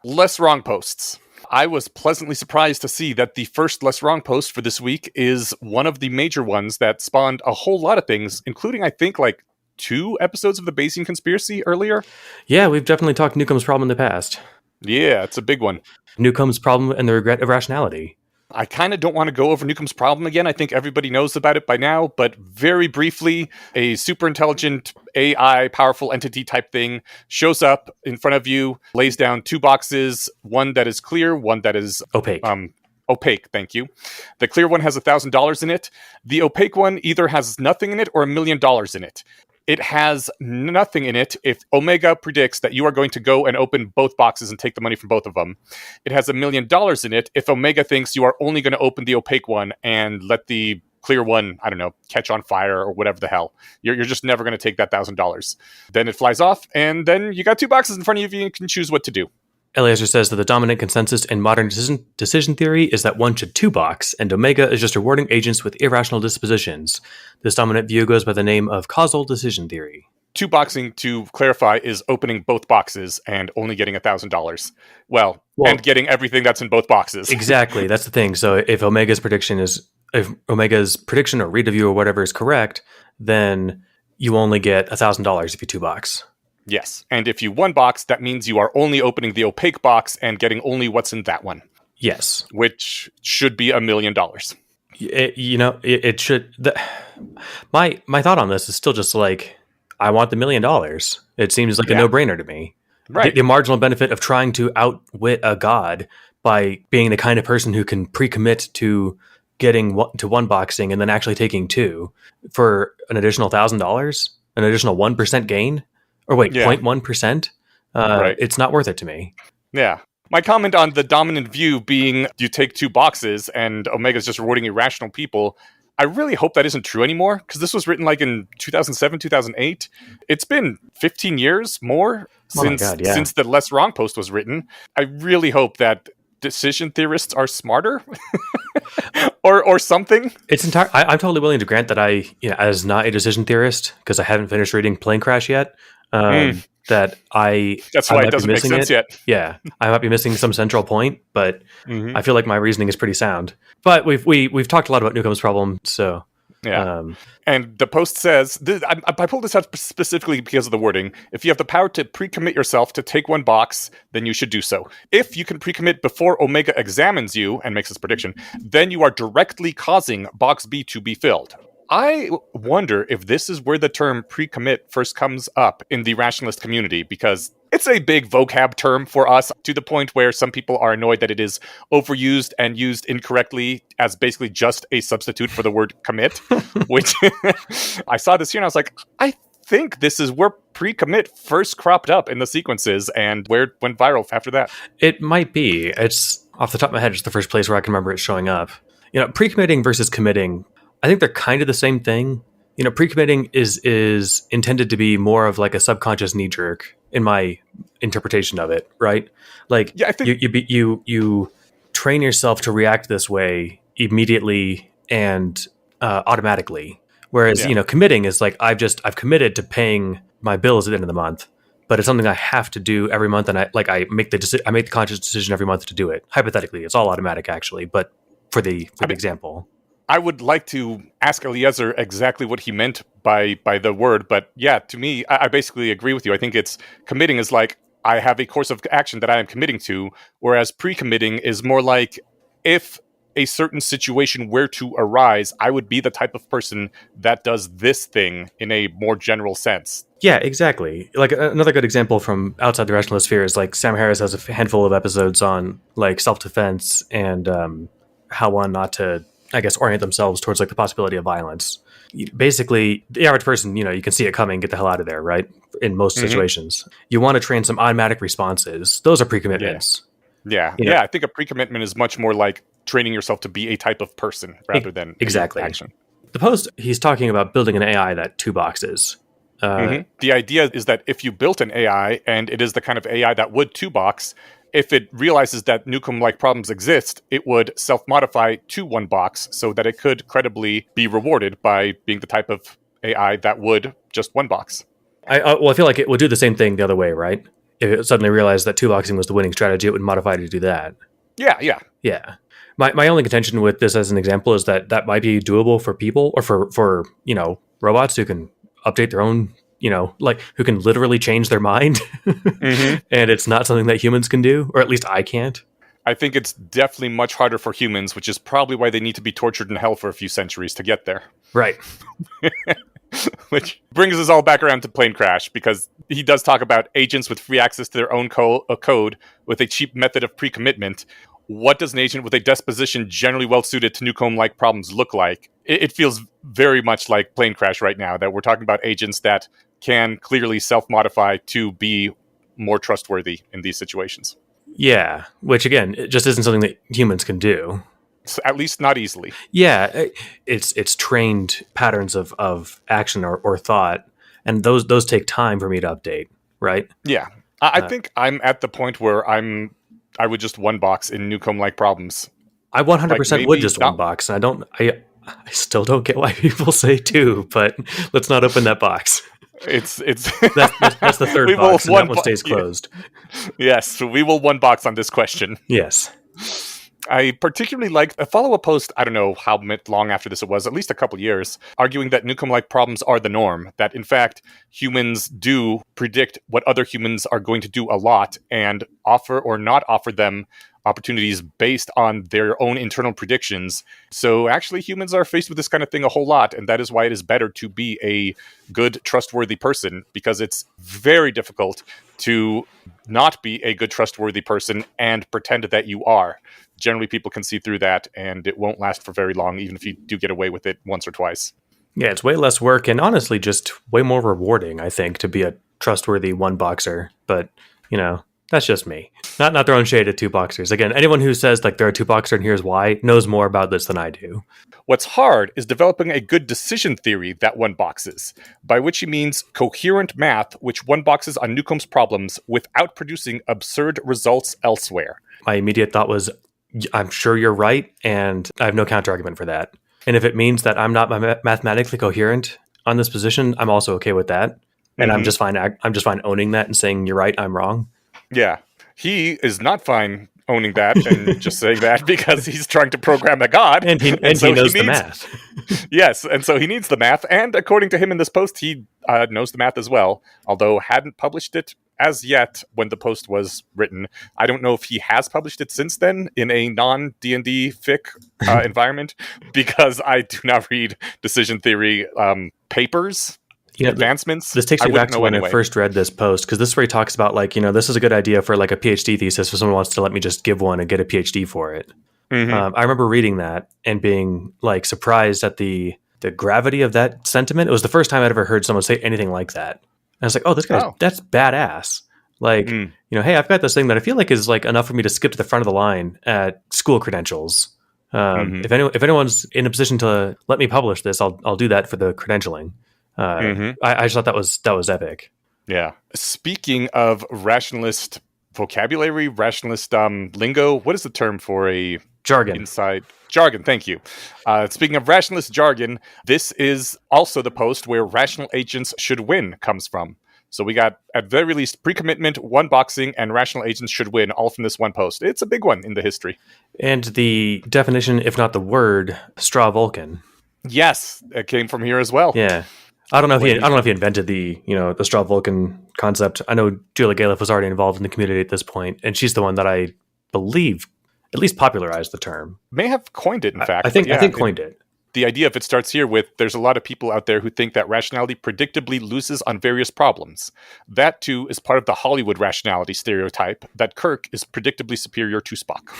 [SPEAKER 1] Less wrong posts. I was pleasantly surprised to see that the first Less Wrong post for this week is one of the major ones that spawned a whole lot of things, including, I think, like 2 episodes of the Bayesian conspiracy earlier.
[SPEAKER 2] Yeah, we've definitely talked Newcomb's problem in the past.
[SPEAKER 1] Yeah, it's a big one.
[SPEAKER 2] Newcomb's problem and the regret of rationality.
[SPEAKER 1] I kind of don't want to go over Newcomb's problem again. I think everybody knows about it by now, but very briefly, a super intelligent AI, powerful entity type thing shows up in front of you, lays down 2 boxes, one that is clear, one that is
[SPEAKER 2] opaque.
[SPEAKER 1] Opaque, thank you. The clear one has $1,000 in it. The opaque one either has nothing in it or $1 million in it. It has nothing in it if Omega predicts that you are going to go and open both boxes and take the money from both of them. It has $1 million in it if Omega thinks you are only going to open the opaque one and let the clear one, I don't know, catch on fire or whatever the hell. You're just never going to take that $1,000. Then it flies off, and then you got 2 boxes in front of you and you can choose what to do.
[SPEAKER 2] Eliezer says that the dominant consensus in modern decision theory is that one should 2-box, and Omega is just rewarding agents with irrational dispositions. This dominant view goes by the name of causal decision theory.
[SPEAKER 1] 2-boxing, to clarify, is opening both boxes and only getting $1,000. Well, and getting everything that's in both boxes.
[SPEAKER 2] Exactly, that's the thing. So if Omega's prediction or read of you or whatever is correct, then you only get $1,000 if you 2-box.
[SPEAKER 1] Yes, and if you 1-box, that means you are only opening the opaque box and getting only what's in that one.
[SPEAKER 2] Yes.
[SPEAKER 1] Which should be $1 million.
[SPEAKER 2] It should... My thought on this is still just like, I want the $1 million. It seems like a no-brainer to me.
[SPEAKER 1] Right.
[SPEAKER 2] The marginal benefit of trying to outwit a god by being the kind of person who can pre-commit to getting to 1-boxing and then actually taking 2 for an additional $1,000, an additional 1% gain. Or wait, 0.1%?
[SPEAKER 1] Right.
[SPEAKER 2] It's not worth it to me.
[SPEAKER 1] Yeah. My comment on the dominant view being you take 2 boxes and Omega's just rewarding irrational people, I really hope that isn't true anymore, because this was written like in 2007, 2008. It's been 15 years more since the Less Wrong post was written. I really hope that decision theorists are smarter or something.
[SPEAKER 2] It's I'm totally willing to grant that I, as not a decision theorist, because I haven't finished reading Plane Crash yet, that
[SPEAKER 1] that's why it doesn't make sense yet.
[SPEAKER 2] Yeah, I might be missing some central point, but I feel like my reasoning is pretty sound. But we've talked a lot about Newcomb's problem, so
[SPEAKER 1] Yeah. And the post says, I pulled this out specifically because of the wording. If you have the power to pre-commit yourself to take one box, then you should do so. If you can pre-commit before Omega examines you and makes this prediction, then you are directly causing box B to be filled. I wonder if this is where the term pre-commit first comes up in the rationalist community, because it's a big vocab term for us, to the point where some people are annoyed that it is overused and used incorrectly as basically just a substitute for the word commit, which I saw this here and I was like, I think this is where pre-commit first cropped up in the sequences and where it went viral after that.
[SPEAKER 2] It might be. It's off the top of my head, it's the first place where I can remember it showing up. Pre-committing versus committing, I think they're kind of the same thing. Pre-committing is intended to be more of like a subconscious knee-jerk in my interpretation of it, right? Like, yeah, I think you train yourself to react this way immediately and automatically. Whereas, committing is like I've committed to paying my bills at the end of the month, but it's something I have to do every month, and I make the conscious decision every month to do it. Hypothetically, it's all automatic actually, but for the example.
[SPEAKER 1] I would like to ask Eliezer exactly what he meant by the word, but yeah, to me, I basically agree with you. I think it's committing is like, I have a course of action that I am committing to, whereas pre-committing is more like, if a certain situation were to arise, I would be the type of person that does this thing in a more general sense.
[SPEAKER 2] Yeah, exactly. Like another good example from outside the rationalist sphere is like Sam Harris has a handful of episodes on like self-defense and how one not to, I guess, orient themselves towards like the possibility of violence. Basically, the average person, you can see it coming, get the hell out of there, right? In most situations. You want to train some automatic responses. Those are pre-commitments.
[SPEAKER 1] Yeah. I think a pre-commitment is much more like training yourself to be a type of person rather than
[SPEAKER 2] exactly
[SPEAKER 1] action.
[SPEAKER 2] The post, he's talking about building an AI that 2 boxes.
[SPEAKER 1] The idea is that if you built an AI and it is the kind of AI that would 2-box, if it realizes that Newcomb-like problems exist, it would self-modify to 1-box so that it could credibly be rewarded by being the type of AI that would just 1-box.
[SPEAKER 2] I feel like it would do the same thing the other way, right? If it suddenly realized that 2-boxing was the winning strategy, it would modify to do that. Yeah. My only contention with this as an example is that might be doable for people or for robots who can update their own, like who can literally change their mind. And it's not something that humans can do, or at least I can't.
[SPEAKER 1] I think it's definitely much harder for humans, which is probably why they need to be tortured in hell for a few centuries to get there.
[SPEAKER 2] Right.
[SPEAKER 1] Which brings us all back around to Plane Crash, because he does talk about agents with free access to their own code with a cheap method of pre-commitment. What does an agent with a disposition generally well-suited to Newcomb-like problems look like? It feels very much like Plane Crash right now, that we're talking about agents that can clearly self-modify to be more trustworthy in these situations.
[SPEAKER 2] Yeah, which again, it just isn't something that humans can do.
[SPEAKER 1] So at least not easily.
[SPEAKER 2] Yeah, it's trained patterns of action or thought, and those take time for me to update, right?
[SPEAKER 1] Yeah, I think I'm at the point where I would just 1-box in Newcomb-like problems.
[SPEAKER 2] I 100% would just 1-box, and I still don't get why people say 2, but let's not open that box.
[SPEAKER 1] It's
[SPEAKER 2] that's the third box, and that one stays closed.
[SPEAKER 1] Yes, so we will 1-box on this question.
[SPEAKER 2] Yes.
[SPEAKER 1] I particularly liked a follow-up post, I don't know how long after this it was, at least a couple years, arguing that Newcomb-like problems are the norm, that in fact humans do predict what other humans are going to do a lot and offer or not offer them opportunities based on their own internal predictions. So actually humans are faced with this kind of thing a whole lot, and that is why it is better to be a good, trustworthy person, because it's very difficult to not be a good, trustworthy person and pretend that you are. Generally, people can see through that, and it won't last for very long, even if you do get away with it once or twice.
[SPEAKER 2] Yeah, it's way less work, and honestly, just way more rewarding, I think, to be a trustworthy 1-boxer. But, that's just me. Not throwing shade at 2-boxers. Again, anyone who says like they're a 2-boxer and here's why knows more about this than I do.
[SPEAKER 1] What's hard is developing a good decision theory that 1-boxes, by which he means coherent math which 1-boxes on Newcomb's problems without producing absurd results elsewhere.
[SPEAKER 2] My immediate thought was, I'm sure you're right, and I have no counterargument for that. And if it means that I'm not mathematically coherent on this position, I'm also okay with that. And I'm just fine owning that and saying you're right, I'm wrong.
[SPEAKER 1] Yeah. He is not fine owning that and just saying that because he's trying to program a god.
[SPEAKER 2] And he knows the math.
[SPEAKER 1] Yes, and so he needs the math, and according to him in this post, he knows the math as well, although hadn't published it as yet when the post was written. I don't know if he has published it since then in a non-D&D fic environment, because I do not read decision theory papers. Advancements.
[SPEAKER 2] This takes me back to when I first read this post, because this is where he talks about, like, this is a good idea for like a PhD thesis if someone wants to let me just give one and get a PhD for it. Mm-hmm. I remember reading that and being like surprised at the gravity of that sentiment. It was the first time I'd ever heard someone say anything like that. And I was like, oh, that's badass. Like, hey, I've got this thing that I feel like is like enough for me to skip to the front of the line at school credentials. If anyone's in a position to let me publish this, I'll do that for the credentialing. I just thought that was epic.
[SPEAKER 1] Yeah. Speaking of rationalist vocabulary, rationalist lingo, what is the term for a
[SPEAKER 2] jargon?
[SPEAKER 1] Inside jargon. Thank you. Speaking of rationalist jargon, this is also the post where rational agents should win comes from. So we got, at very least, pre-commitment, one boxing, and rational agents should win, all from this one post. It's a big one in the history.
[SPEAKER 2] And the definition, if not the word, straw Vulcan.
[SPEAKER 1] Yes, it came from here as well.
[SPEAKER 2] Yeah. I don't know if he invented the straw Vulcan concept. I know Julia Galef was already involved in the community at this point, and she's the one that I believe at least popularized the term.
[SPEAKER 1] May have coined it, in fact.
[SPEAKER 2] I think coined it.
[SPEAKER 1] The idea, if it starts here with, there's a lot of people out there who think that rationality predictably loses on various problems. That, too, is part of the Hollywood rationality stereotype that Kirk is predictably superior to Spock.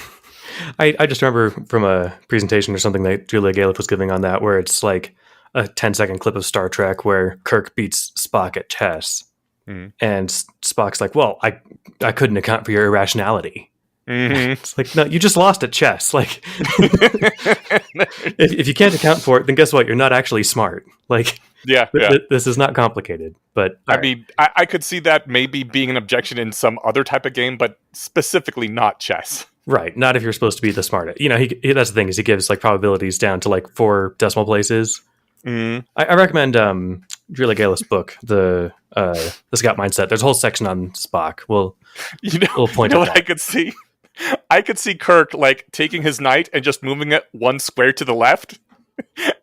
[SPEAKER 2] I just remember from a presentation or something that Julia Galef was giving on that, where it's like a 10-second clip of Star Trek where Kirk beats Spock at chess. Mm-hmm. And Spock's like, well, I couldn't account for your irrationality. Mm-hmm. It's like, no, you just lost at chess. Like, if you can't account for it, then guess what? You're not actually smart. Like, this is not complicated. But
[SPEAKER 1] I mean, I could see that maybe being an objection in some other type of game, but specifically not chess.
[SPEAKER 2] Right. Not if you're supposed to be the smartest. He that's the thing, is he gives like probabilities down to like 4 decimal places. Mm. I recommend Julia Galef's book, the Scout Mindset. There's a whole section on Spock. We'll point out.
[SPEAKER 1] I could see Kirk like taking his knight and just moving it 1 square to the left.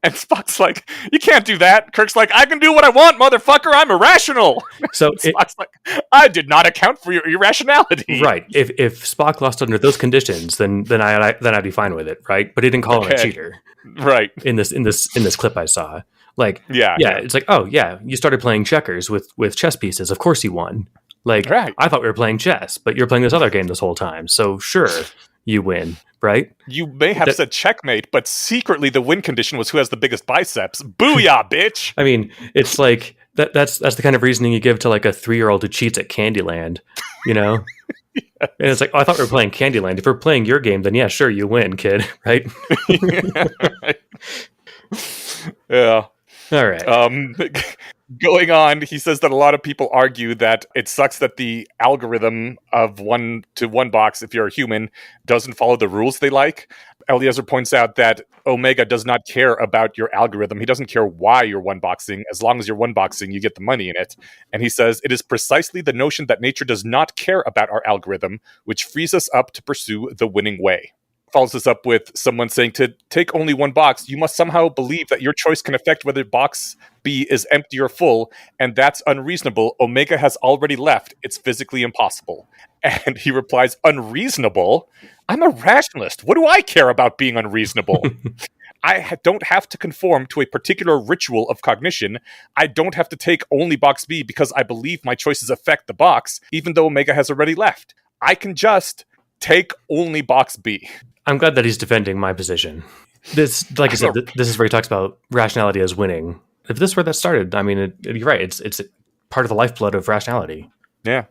[SPEAKER 1] And Spock's like, you can't do that. Kirk's like, I can do what I want, motherfucker. I'm irrational.
[SPEAKER 2] So
[SPEAKER 1] Spock's like, I did not account for your irrationality.
[SPEAKER 2] Right. If Spock lost under those conditions, then I'd be fine with it, right? But he didn't call him a cheater.
[SPEAKER 1] Right.
[SPEAKER 2] In this clip I saw. Like,
[SPEAKER 1] yeah.
[SPEAKER 2] It's like, oh yeah, you started playing checkers with chess pieces. Of course you won. Like, right. I thought we were playing chess, but you're playing this other game this whole time. So sure, you win, right?
[SPEAKER 1] You may have said checkmate, but secretly the win condition was who has the biggest biceps. Booyah, bitch!
[SPEAKER 2] I mean, it's like that's the kind of reasoning you give to like a 3-year-old who cheats at Candyland, Yes. And it's like, oh, I thought we were playing Candyland. If we're playing your game, then yeah, sure, you win, kid, right?
[SPEAKER 1] Yeah.
[SPEAKER 2] All right.
[SPEAKER 1] Going on, he says that a lot of people argue that it sucks that the algorithm of 1 to 1 box, if you're a human, doesn't follow the rules they like. Eliezer points out that Omega does not care about your algorithm. He doesn't care why you're 1-boxing. As long as you're 1-boxing, you get the money in it. And he says, it is precisely the notion that nature does not care about our algorithm, which frees us up to pursue the winning way. Follows this up with someone saying, to take only 1 box, you must somehow believe that your choice can affect whether box B is empty or full, and that's unreasonable. Omega has already left. It's physically impossible. And he replies, unreasonable? I'm a rationalist. What do I care about being unreasonable? I don't have to conform to a particular ritual of cognition. I don't have to take only box B because I believe my choices affect the box, even though Omega has already left. I can just take only box B.
[SPEAKER 2] I'm glad that he's defending my position. This, like I said, this is where he talks about rationality as winning. If this is where that started, I mean, you're right. It's part of the lifeblood of rationality.
[SPEAKER 1] Yeah.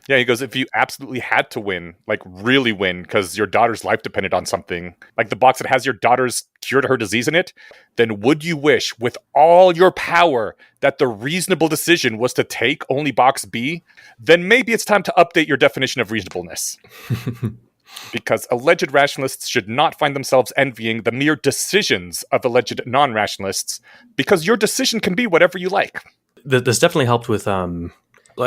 [SPEAKER 1] He goes, if you absolutely had to win, like really win, because your daughter's life depended on something, like the box that has your daughter's cure to her disease in it, then would you wish with all your power that the reasonable decision was to take only box B? Then maybe it's time to update your definition of reasonableness. Because alleged rationalists should not find themselves envying the mere decisions of alleged non-rationalists, because your decision can be whatever you like.
[SPEAKER 2] This definitely helped with, I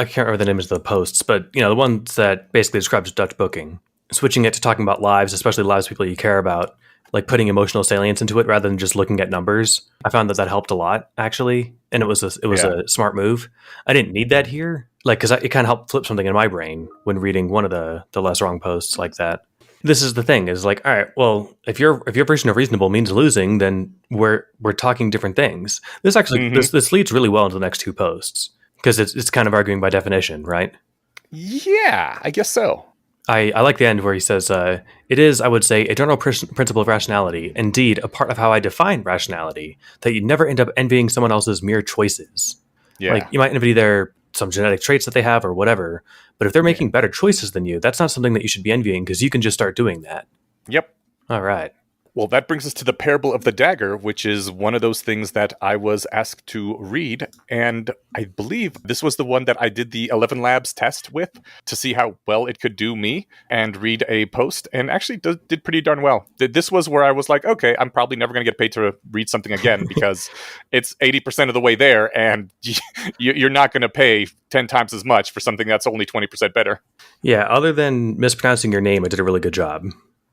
[SPEAKER 2] can't remember the names of the posts, but, the ones that basically describes Dutch booking. switching it to talking about lives, especially lives of people you care about, like putting emotional salience into it rather than just looking at numbers. I found that helped a lot, actually, and it was a smart move. I didn't need that here, like, because it kind of helped flip something in my brain when reading one of the less wrong posts like that. This is the thing: is like, all right, well, if your version of reasonable means losing, then we're talking different things. This actually this leads really well into the next two posts because it's kind of arguing by definition, right?
[SPEAKER 1] Yeah, I guess so.
[SPEAKER 2] I like the end where he says, it is, I would say, a general principle of rationality, indeed, a part of how I define rationality, that you never end up envying someone else's mere choices.
[SPEAKER 1] Yeah.
[SPEAKER 2] Like, you might envy some genetic traits that they have or whatever, but if they're making better choices than you, that's not something that you should be envying because you can just start doing that.
[SPEAKER 1] Yep.
[SPEAKER 2] All right.
[SPEAKER 1] Well, that brings us to the parable of the dagger, which is one of those things that I was asked to read. And I believe this was the one that I did the 11 Labs test with to see how well it could do me and read a post, and actually did pretty darn well. This was where I was like, okay, I'm probably never going to get paid to read something again because it's 80% of the way there, and you're not going to pay 10 times as much for something that's only 20% better.
[SPEAKER 2] Yeah, other than mispronouncing your name, it did a really good job.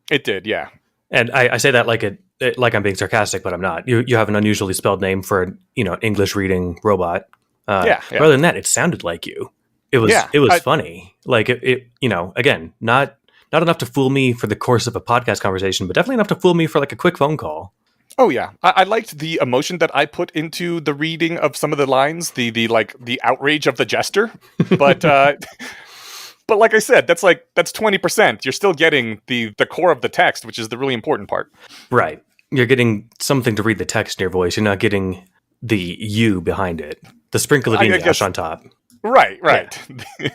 [SPEAKER 1] It did, yeah.
[SPEAKER 2] And I say that like I'm being sarcastic, but I'm not. You have an unusually spelled name for an English reading robot.
[SPEAKER 1] Yeah.
[SPEAKER 2] Rather than that, it sounded like you. It was funny. Like it again, not enough to fool me for the course of a podcast conversation, but definitely enough to fool me for like a quick phone call.
[SPEAKER 1] Oh yeah, I liked the emotion that I put into the reading of some of the lines, the outrage of the jester, but. But like I said, that's 20%. You're still getting the core of the text, which is the really important part.
[SPEAKER 2] Right. You're getting something to read the text in your voice. You're not getting the you behind it. The sprinkle of English on top.
[SPEAKER 1] Right. Yeah.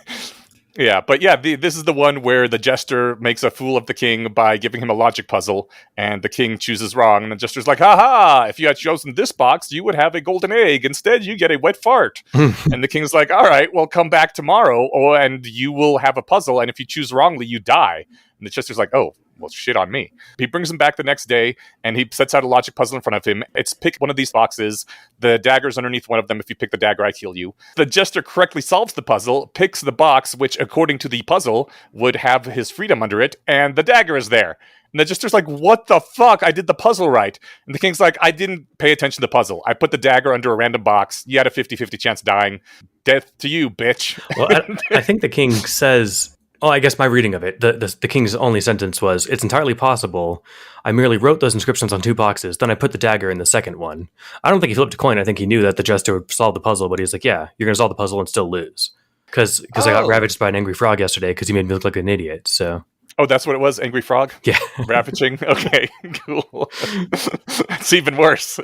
[SPEAKER 1] Yeah, but yeah, this is the one where the jester makes a fool of the king by giving him a logic puzzle, and the king chooses wrong, and the jester's like, ha, if you had chosen this box, you would have a golden egg. Instead, you get a wet fart. And the king's like, all right, well, come back tomorrow, and you will have a puzzle, and if you choose wrongly, you die. And the jester's like, oh, well, shit on me. He brings him back the next day, and he sets out a logic puzzle in front of him. It's pick one of these boxes. The dagger's underneath one of them. If you pick the dagger, I kill you. The jester correctly solves the puzzle, picks the box, which, according to the puzzle, would have his freedom under it, and the dagger is there. And the jester's like, what the fuck? I did the puzzle right. And the king's like, I didn't pay attention to the puzzle. I put the dagger under a random box. You had a 50-50 chance of dying. Death to you, bitch.
[SPEAKER 2] Well, I think the king says... Oh, I guess my reading of it, the king's only sentence was, it's entirely possible. I merely wrote those inscriptions on two boxes, then I put the dagger in the second one. I don't think he flipped a coin. I think he knew that the jester would solve the puzzle, but he's like, yeah, you're going to solve the puzzle and still lose. Because I got ravaged by an angry frog yesterday because he made me look like an idiot, so...
[SPEAKER 1] Oh, that's what it was? Angry frog?
[SPEAKER 2] Yeah.
[SPEAKER 1] Ravaging? Okay, cool. That's even worse.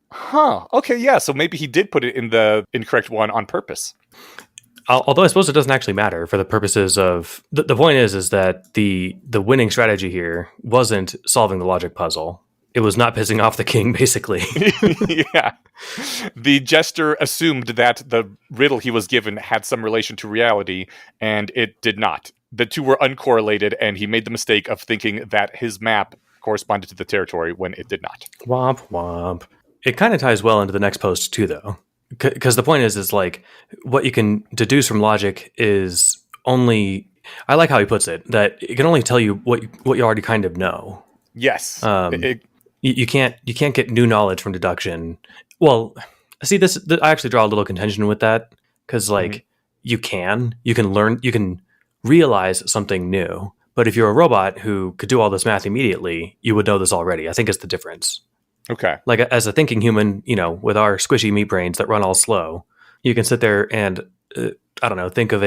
[SPEAKER 1] Huh. Okay, yeah, so maybe he did put it in the incorrect one on purpose.
[SPEAKER 2] Although I suppose it doesn't actually matter for the purposes of... The point is that the winning strategy here wasn't solving the logic puzzle. It was not pissing off the king, basically.
[SPEAKER 1] Yeah. The jester assumed that the riddle he was given had some relation to reality, and it did not. The two were uncorrelated, and he made the mistake of thinking that his map corresponded to the territory when it did not.
[SPEAKER 2] Womp womp. It kind of ties well into the next post, too, though. Because the point is like, what you can deduce from logic is only... I like how he puts it, that it can only tell you what you already kind of know.
[SPEAKER 1] Yes.
[SPEAKER 2] You can't get new knowledge from deduction. Well, see, I actually draw a little contention with that, because like, you can learn, you can realize something new, but if you're a robot who could do all this math immediately, you would know this already. I think it's the difference.
[SPEAKER 1] Okay.
[SPEAKER 2] Like, as a thinking human, with our squishy meat brains that run all slow, you can sit there and, I don't know, think of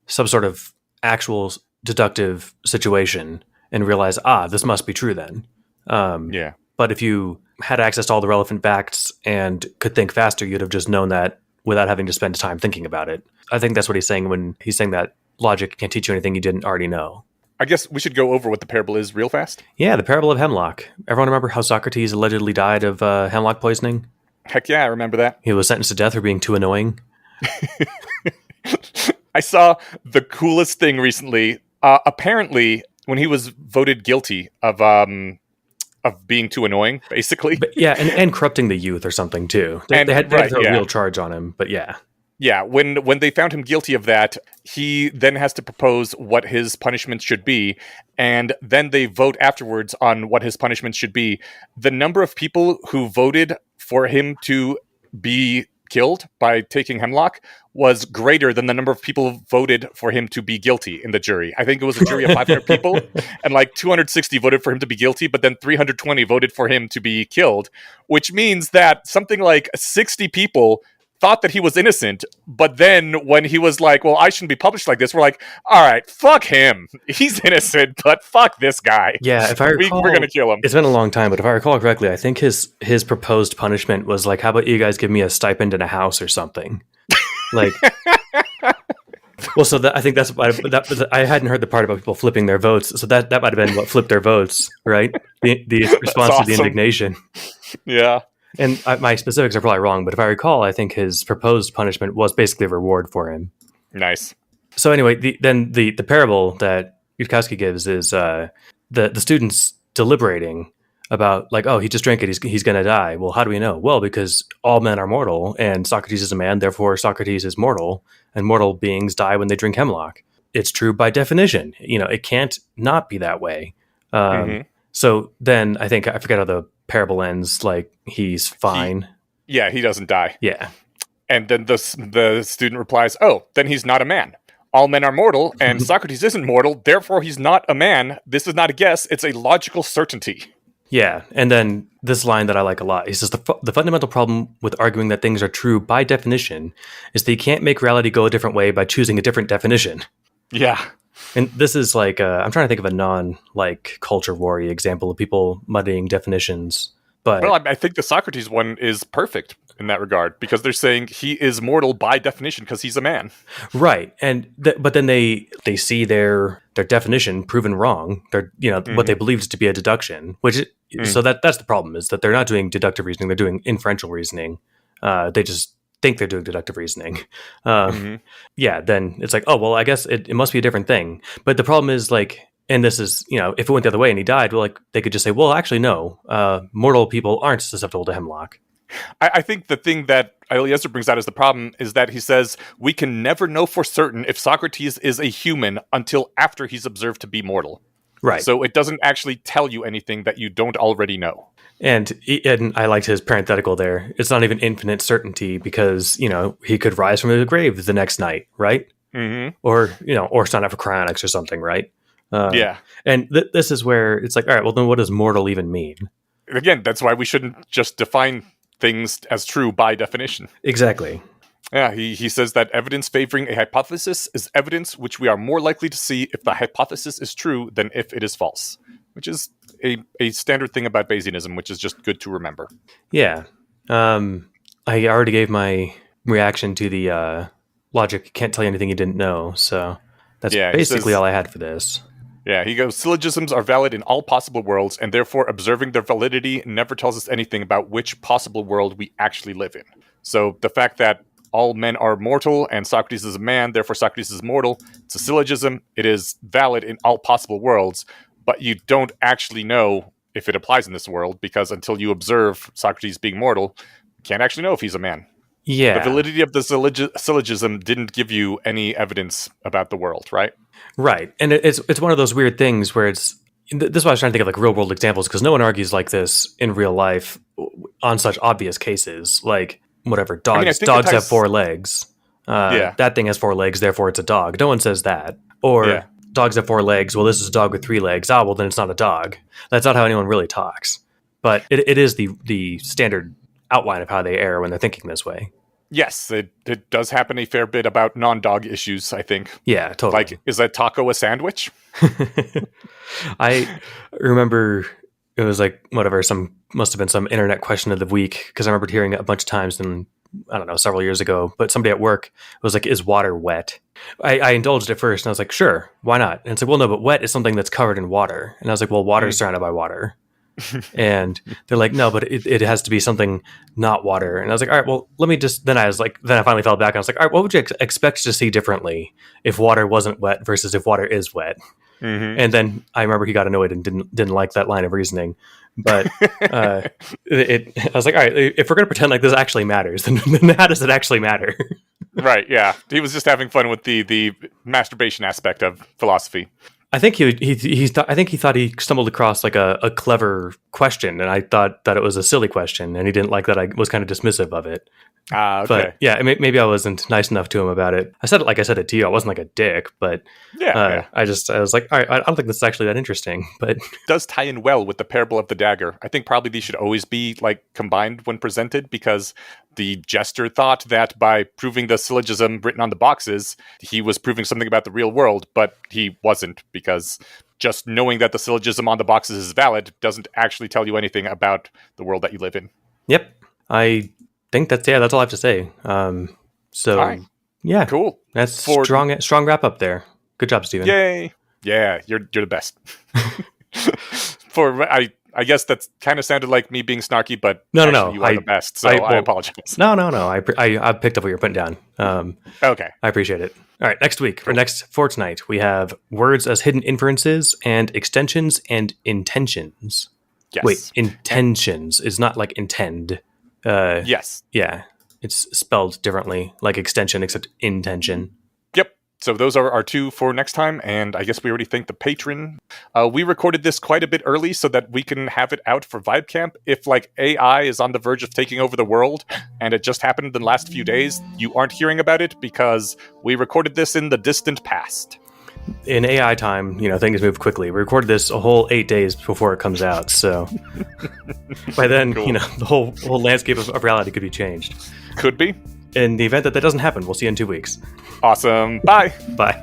[SPEAKER 2] some sort of actual deductive situation and realize, this must be true then.
[SPEAKER 1] Yeah.
[SPEAKER 2] But if you had access to all the relevant facts and could think faster, you'd have just known that without having to spend time thinking about it. I think that's what he's saying when he's saying that logic can't teach you anything you didn't already know.
[SPEAKER 1] I guess we should go over what the parable is real fast.
[SPEAKER 2] Yeah, the parable of hemlock. Everyone remember how Socrates allegedly died of hemlock poisoning?
[SPEAKER 1] Heck yeah, I remember that.
[SPEAKER 2] He was sentenced to death for being too annoying.
[SPEAKER 1] I saw the coolest thing recently. Apparently, when he was voted guilty of being too annoying, basically.
[SPEAKER 2] But, yeah, and corrupting the youth or something, too. They had a real charge on him, but yeah.
[SPEAKER 1] Yeah, when they found him guilty of that, he then has to propose what his punishment should be, and then they vote afterwards on what his punishment should be. The number of people who voted for him to be killed by taking hemlock was greater than the number of people who voted for him to be guilty in the jury. I think it was a jury of 500 people, and like 260 voted for him to be guilty, but then 320 voted for him to be killed, which means that something like 60 people thought that he was innocent, but then when he was like, well, I shouldn't be published like this, we're like, all right, fuck him. He's innocent, but fuck this guy.
[SPEAKER 2] Yeah, if I recall,
[SPEAKER 1] we're going to kill him.
[SPEAKER 2] It's been a long time, but if I recall correctly, I think his proposed punishment was like, how about you guys give me a stipend and a house or something? Like, well, so I think that's that I hadn't heard the part about people flipping their votes, so that might have been what flipped their votes, right? The response
[SPEAKER 1] awesome.
[SPEAKER 2] to the indignation.
[SPEAKER 1] Yeah.
[SPEAKER 2] And my specifics are probably wrong, but if I recall, I think his proposed punishment was basically a reward for him.
[SPEAKER 1] Nice.
[SPEAKER 2] So anyway, the parable that Yudkowsky gives is the students deliberating about like, oh, he just drank it, he's going to die. Well, how do we know? Well, because all men are mortal, and Socrates is a man, therefore Socrates is mortal, and mortal beings die when they drink hemlock. It's true by definition. It can't not be that way. So then I think I forget how the parable ends. Like he's fine.
[SPEAKER 1] He doesn't die.
[SPEAKER 2] Yeah.
[SPEAKER 1] And then the student replies, oh, then he's not a man. All men are mortal, and Socrates isn't mortal, therefore he's not a man. This is not a guess, it's a logical certainty.
[SPEAKER 2] Yeah, and then this line that I like a lot. He says, the fundamental problem with arguing that things are true by definition is that you can't make reality go a different way by choosing a different definition.
[SPEAKER 1] Yeah.
[SPEAKER 2] And this is like, I'm trying to think of a non-like culture war example of people muddying definitions. But
[SPEAKER 1] well, I think the Socrates one is perfect in that regard, because they're saying he is mortal by definition because he's a man.
[SPEAKER 2] Right. And but then they see their definition proven wrong. They're what they believed to be a deduction, which so that's the problem, is that they're not doing deductive reasoning, they're doing inferential reasoning. They just think they're doing deductive reasoning. Yeah, then it's like, oh well, I guess it must be a different thing. But the problem is like, and this is, if it went the other way and he died, well, like they could just say, well, actually, no, mortal people aren't susceptible to hemlock.
[SPEAKER 1] I think the thing that Eliezer brings out as the problem is that he says we can never know for certain if Socrates is a human until after he's observed to be mortal.
[SPEAKER 2] Right.
[SPEAKER 1] So it doesn't actually tell you anything that you don't already know.
[SPEAKER 2] And I liked his parenthetical there. It's not even infinite certainty because, he could rise from the grave the next night, right? Or sign up for cryonics or something, right?
[SPEAKER 1] Yeah.
[SPEAKER 2] And this is where it's like, all right, well, then what does mortal even mean?
[SPEAKER 1] Again, that's why we shouldn't just define things as true by definition.
[SPEAKER 2] Exactly.
[SPEAKER 1] Yeah, he says that evidence favoring a hypothesis is evidence which we are more likely to see if the hypothesis is true than if it is false, which is a standard thing about Bayesianism, which is just good to remember.
[SPEAKER 2] Yeah. I already gave my reaction to the logic can't tell you anything you didn't know, so that's basically all I had for this.
[SPEAKER 1] Yeah, he goes, syllogisms are valid in all possible worlds, and therefore observing their validity never tells us anything about which possible world we actually live in. So the fact that all men are mortal and Socrates is a man, therefore Socrates is mortal, it's a syllogism. It is valid in all possible worlds, but you don't actually know if it applies in this world, because until you observe Socrates being mortal, you can't actually know if he's a man.
[SPEAKER 2] Yeah.
[SPEAKER 1] The validity of the syllogism didn't give you any evidence about the world, right?
[SPEAKER 2] Right. And it's one of those weird things where this is why I was trying to think of like real world examples, because no one argues like this in real life on such obvious cases. Like whatever, dogs have 4 legs. That thing has 4 legs, therefore it's a dog. No one says that. Or dogs have 4 legs. Well, this is a dog with 3 legs. Well, then it's not a dog. That's not how anyone really talks. But it is the standard outline of how they err when they're thinking this way.
[SPEAKER 1] Yes, it does happen a fair bit about non-dog issues, I think.
[SPEAKER 2] Yeah, totally.
[SPEAKER 1] Like, is a taco a sandwich?
[SPEAKER 2] I remember it was like, whatever, must have been some internet question of the week, because I remember hearing it a bunch of times in, I don't know, several years ago, but somebody at work was like, is water wet? I indulged at first, and I was like, sure, why not? And it's like, well, no, but wet is something that's covered in water. And I was like, well, water is surrounded by water. And they're like, no, but it has to be something not water. And I was like, all right, well, let me just, then I finally fell back and I was like, all right, what would you expect to see differently if water wasn't wet versus if water is wet? And then I remember he got annoyed and didn't like that line of reasoning. But I was like, all right, if we're going to pretend like this actually matters, then how does it actually matter?
[SPEAKER 1] Right, yeah. He was just having fun with the masturbation aspect of philosophy.
[SPEAKER 2] I think I think he thought he stumbled across like a clever question, and I thought that it was a silly question, and he didn't like that I was kind of dismissive of it.
[SPEAKER 1] Ah, okay.
[SPEAKER 2] But yeah, maybe I wasn't nice enough to him about it. I said it like I said it to you. I wasn't like a dick, but
[SPEAKER 1] Yeah.
[SPEAKER 2] I was like, all right, I don't think this is actually that interesting. But
[SPEAKER 1] Does tie in well with the parable of the dagger. I think probably these should always be like combined when presented, because the jester thought that by proving the syllogism written on the boxes, he was proving something about the real world, but he wasn't, because just knowing that the syllogism on the boxes is valid doesn't actually tell you anything about the world that you live in.
[SPEAKER 2] yep, I think that's all I have to say. So
[SPEAKER 1] All right.
[SPEAKER 2] yeah,
[SPEAKER 1] Cool.
[SPEAKER 2] that's strong wrap up there. Good job, Steven.
[SPEAKER 1] Yay. Yeah, you're the best. I guess that kind of sounded like me being snarky, but
[SPEAKER 2] No.
[SPEAKER 1] you are the best, so I apologize.
[SPEAKER 2] No. I picked up what you're putting down.
[SPEAKER 1] Okay.
[SPEAKER 2] I appreciate it. All right, next week, or next fortnight, we have words as hidden inferences and extensions and intentions.
[SPEAKER 1] Yes.
[SPEAKER 2] Wait, intentions is not like intend.
[SPEAKER 1] Yes.
[SPEAKER 2] Yeah, it's spelled differently, like extension, except intention.
[SPEAKER 1] Yep. So those are our two for next time, and I guess we already thanked the patron. We recorded this quite a bit early so that we can have it out for Vibe Camp. If like AI is on the verge of taking over the world, and it just happened in the last few days, you aren't hearing about it because we recorded this in the distant past.
[SPEAKER 2] In AI time, things move quickly. We recorded this a whole 8 days before it comes out, so by then,
[SPEAKER 1] Cool.
[SPEAKER 2] The whole landscape of reality could be changed.
[SPEAKER 1] Could be.
[SPEAKER 2] In the event that doesn't happen, we'll see you in 2 weeks.
[SPEAKER 1] Awesome. Bye.
[SPEAKER 2] Bye.